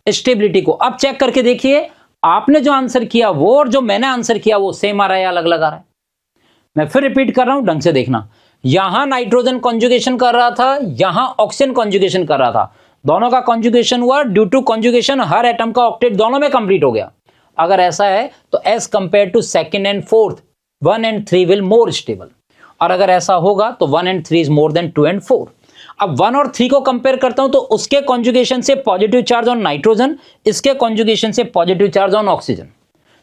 स्टेबिलिटी को अब चेक करके देखिए, आपने जो आंसर किया वो और जो मैंने आंसर किया वो सेम आ रहा है या अलग अलग आ रहा है? मैं फिर रिपीट कर रहा हूं, ढंग से देखना। यहां नाइट्रोजन कॉन्जुगेशन कर रहा था, यहां ऑक्सीजन कॉन्जुगेशन कर रहा था, दोनों का कॉन्जुगेशन हुआ, ड्यू टू कॉन्जुगेशन हर एटम का ऑक्टेट दोनों में कंप्लीट हो गया। अगर ऐसा है तो as compare to second and fourth 1 and 3 will more stable, और अगर ऐसा होगा तो 1 and 3 is more than 2 and 4। अब 1 और 3 को कंपेयर करता हूं तो उसके कॉन्जुगेशन से पॉजिटिव चार्ज ऑन नाइट्रोजन, इसके कॉन्जुगेशन से पॉजिटिव चार्ज ऑन ऑक्सीजन।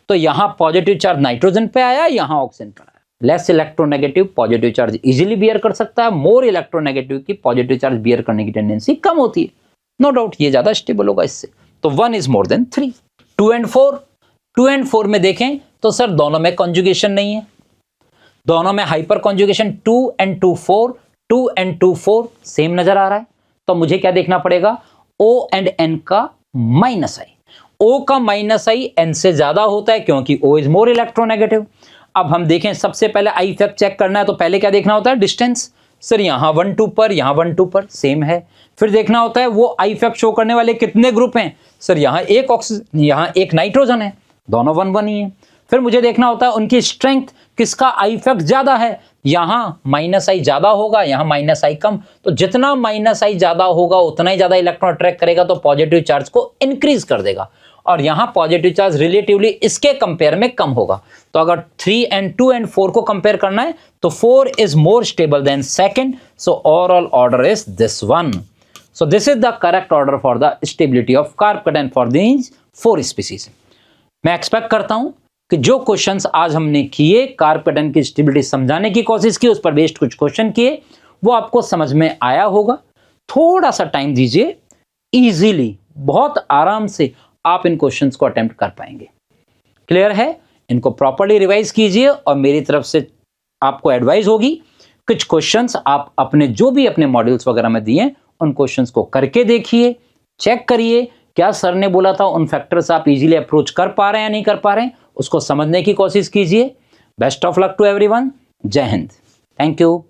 तो यहां पॉजिटिव चार्ज नाइट्रोजन पे आया, यहां ऑक्सीजन पे आया। Less electronegative positive charge easily bear कर सकता है, मोर इलेक्ट्रोनेगेटिव की पॉजिटिव चार्ज बियर करने की टेंडेंसी कम होती है। नो डाउट ये ज्यादा स्टेबल होगा इससे। तो 1 is more then 3। 2 and 4, 2 and 4 में देखें तो सर दोनों में कॉन्जुगेशन नहीं है, दोनों में hyper conjugation 2 and 2 4, 2 and 2 4 same नजर आ रहा है। तो मुझे क्या देखना पड़ेगा? O एंड N का माइनस आई। O का माइनस आई N से ज्यादा होता है क्योंकि O इज मोर इलेक्ट्रोनेगेटिव। अब हम देखें, सबसे पहले आई इफेक्ट चेक करना है तो पहले क्या देखना होता है? डिस्टेंस। सर यहां 1 2 पर, यहां 1 2 पर सेम है। फिर देखना होता है वो आई इफेक्ट शो करने वाले कितने ग्रुप हैं। सर यहां एक ऑक्सीजन, यहां एक नाइट्रोजन है, दोनों 1 1 ही है। फिर मुझे देखना होता है उनकी स्ट्रेंथ, किसका आई इफेक्ट ज्यादा है। यहां माइनस आई ज्यादा होगा, यहां माइनस आई कम। तो जितना माइनस आई ज्यादा होगा उतना ही ज्यादा इलेक्ट्रॉन अट्रैक्ट करेगा, तो पॉजिटिव चार्ज को इंक्रीज कर देगा। और यहां पॉजिटिव चार्ज रिलेटिवली इसके कंपेयर में कम होगा। तो अगर 3 एंड 2 एंड 4 को कंपेयर करना है तो 4 is more stable then second. So overall order is this one. So this is the correct order for the stability of carbocation for these 4 species. मैं एक्सपेक्ट करता हूं कि जो क्वेश्चंस आज हमने किए, कार्बोकेटाइन की स्टेबिलिटी समझाने की कोशिश की, उस पर बेस्ड कुछ क्वेश्चन किए, वो आपको समझ में आया होगा। थोड़ा सा टाइम दीजिए, इजीली बहुत आराम से आप इन क्वेश्चंस को अटेम्प्ट कर पाएंगे। क्लियर है? इनको प्रॉपर्ली रिवाइज कीजिए और मेरी तरफ से आपको एडवाइस होगी कुछ क्वेश्चंस आप अपने जो भी अपने मॉड्यूल्स वगैरह में दिए उन क्वेश्चंस को करके देखिए, चेक करिए क्या सर ने बोला था उन फैक्टर्स आप इजीली अप्रोच कर पा रहे हैं या नहीं कर पा रहे हैं, उसको समझने की कोशिश कीजिए। Best of luck to everyone. जय हिंद। Thank you.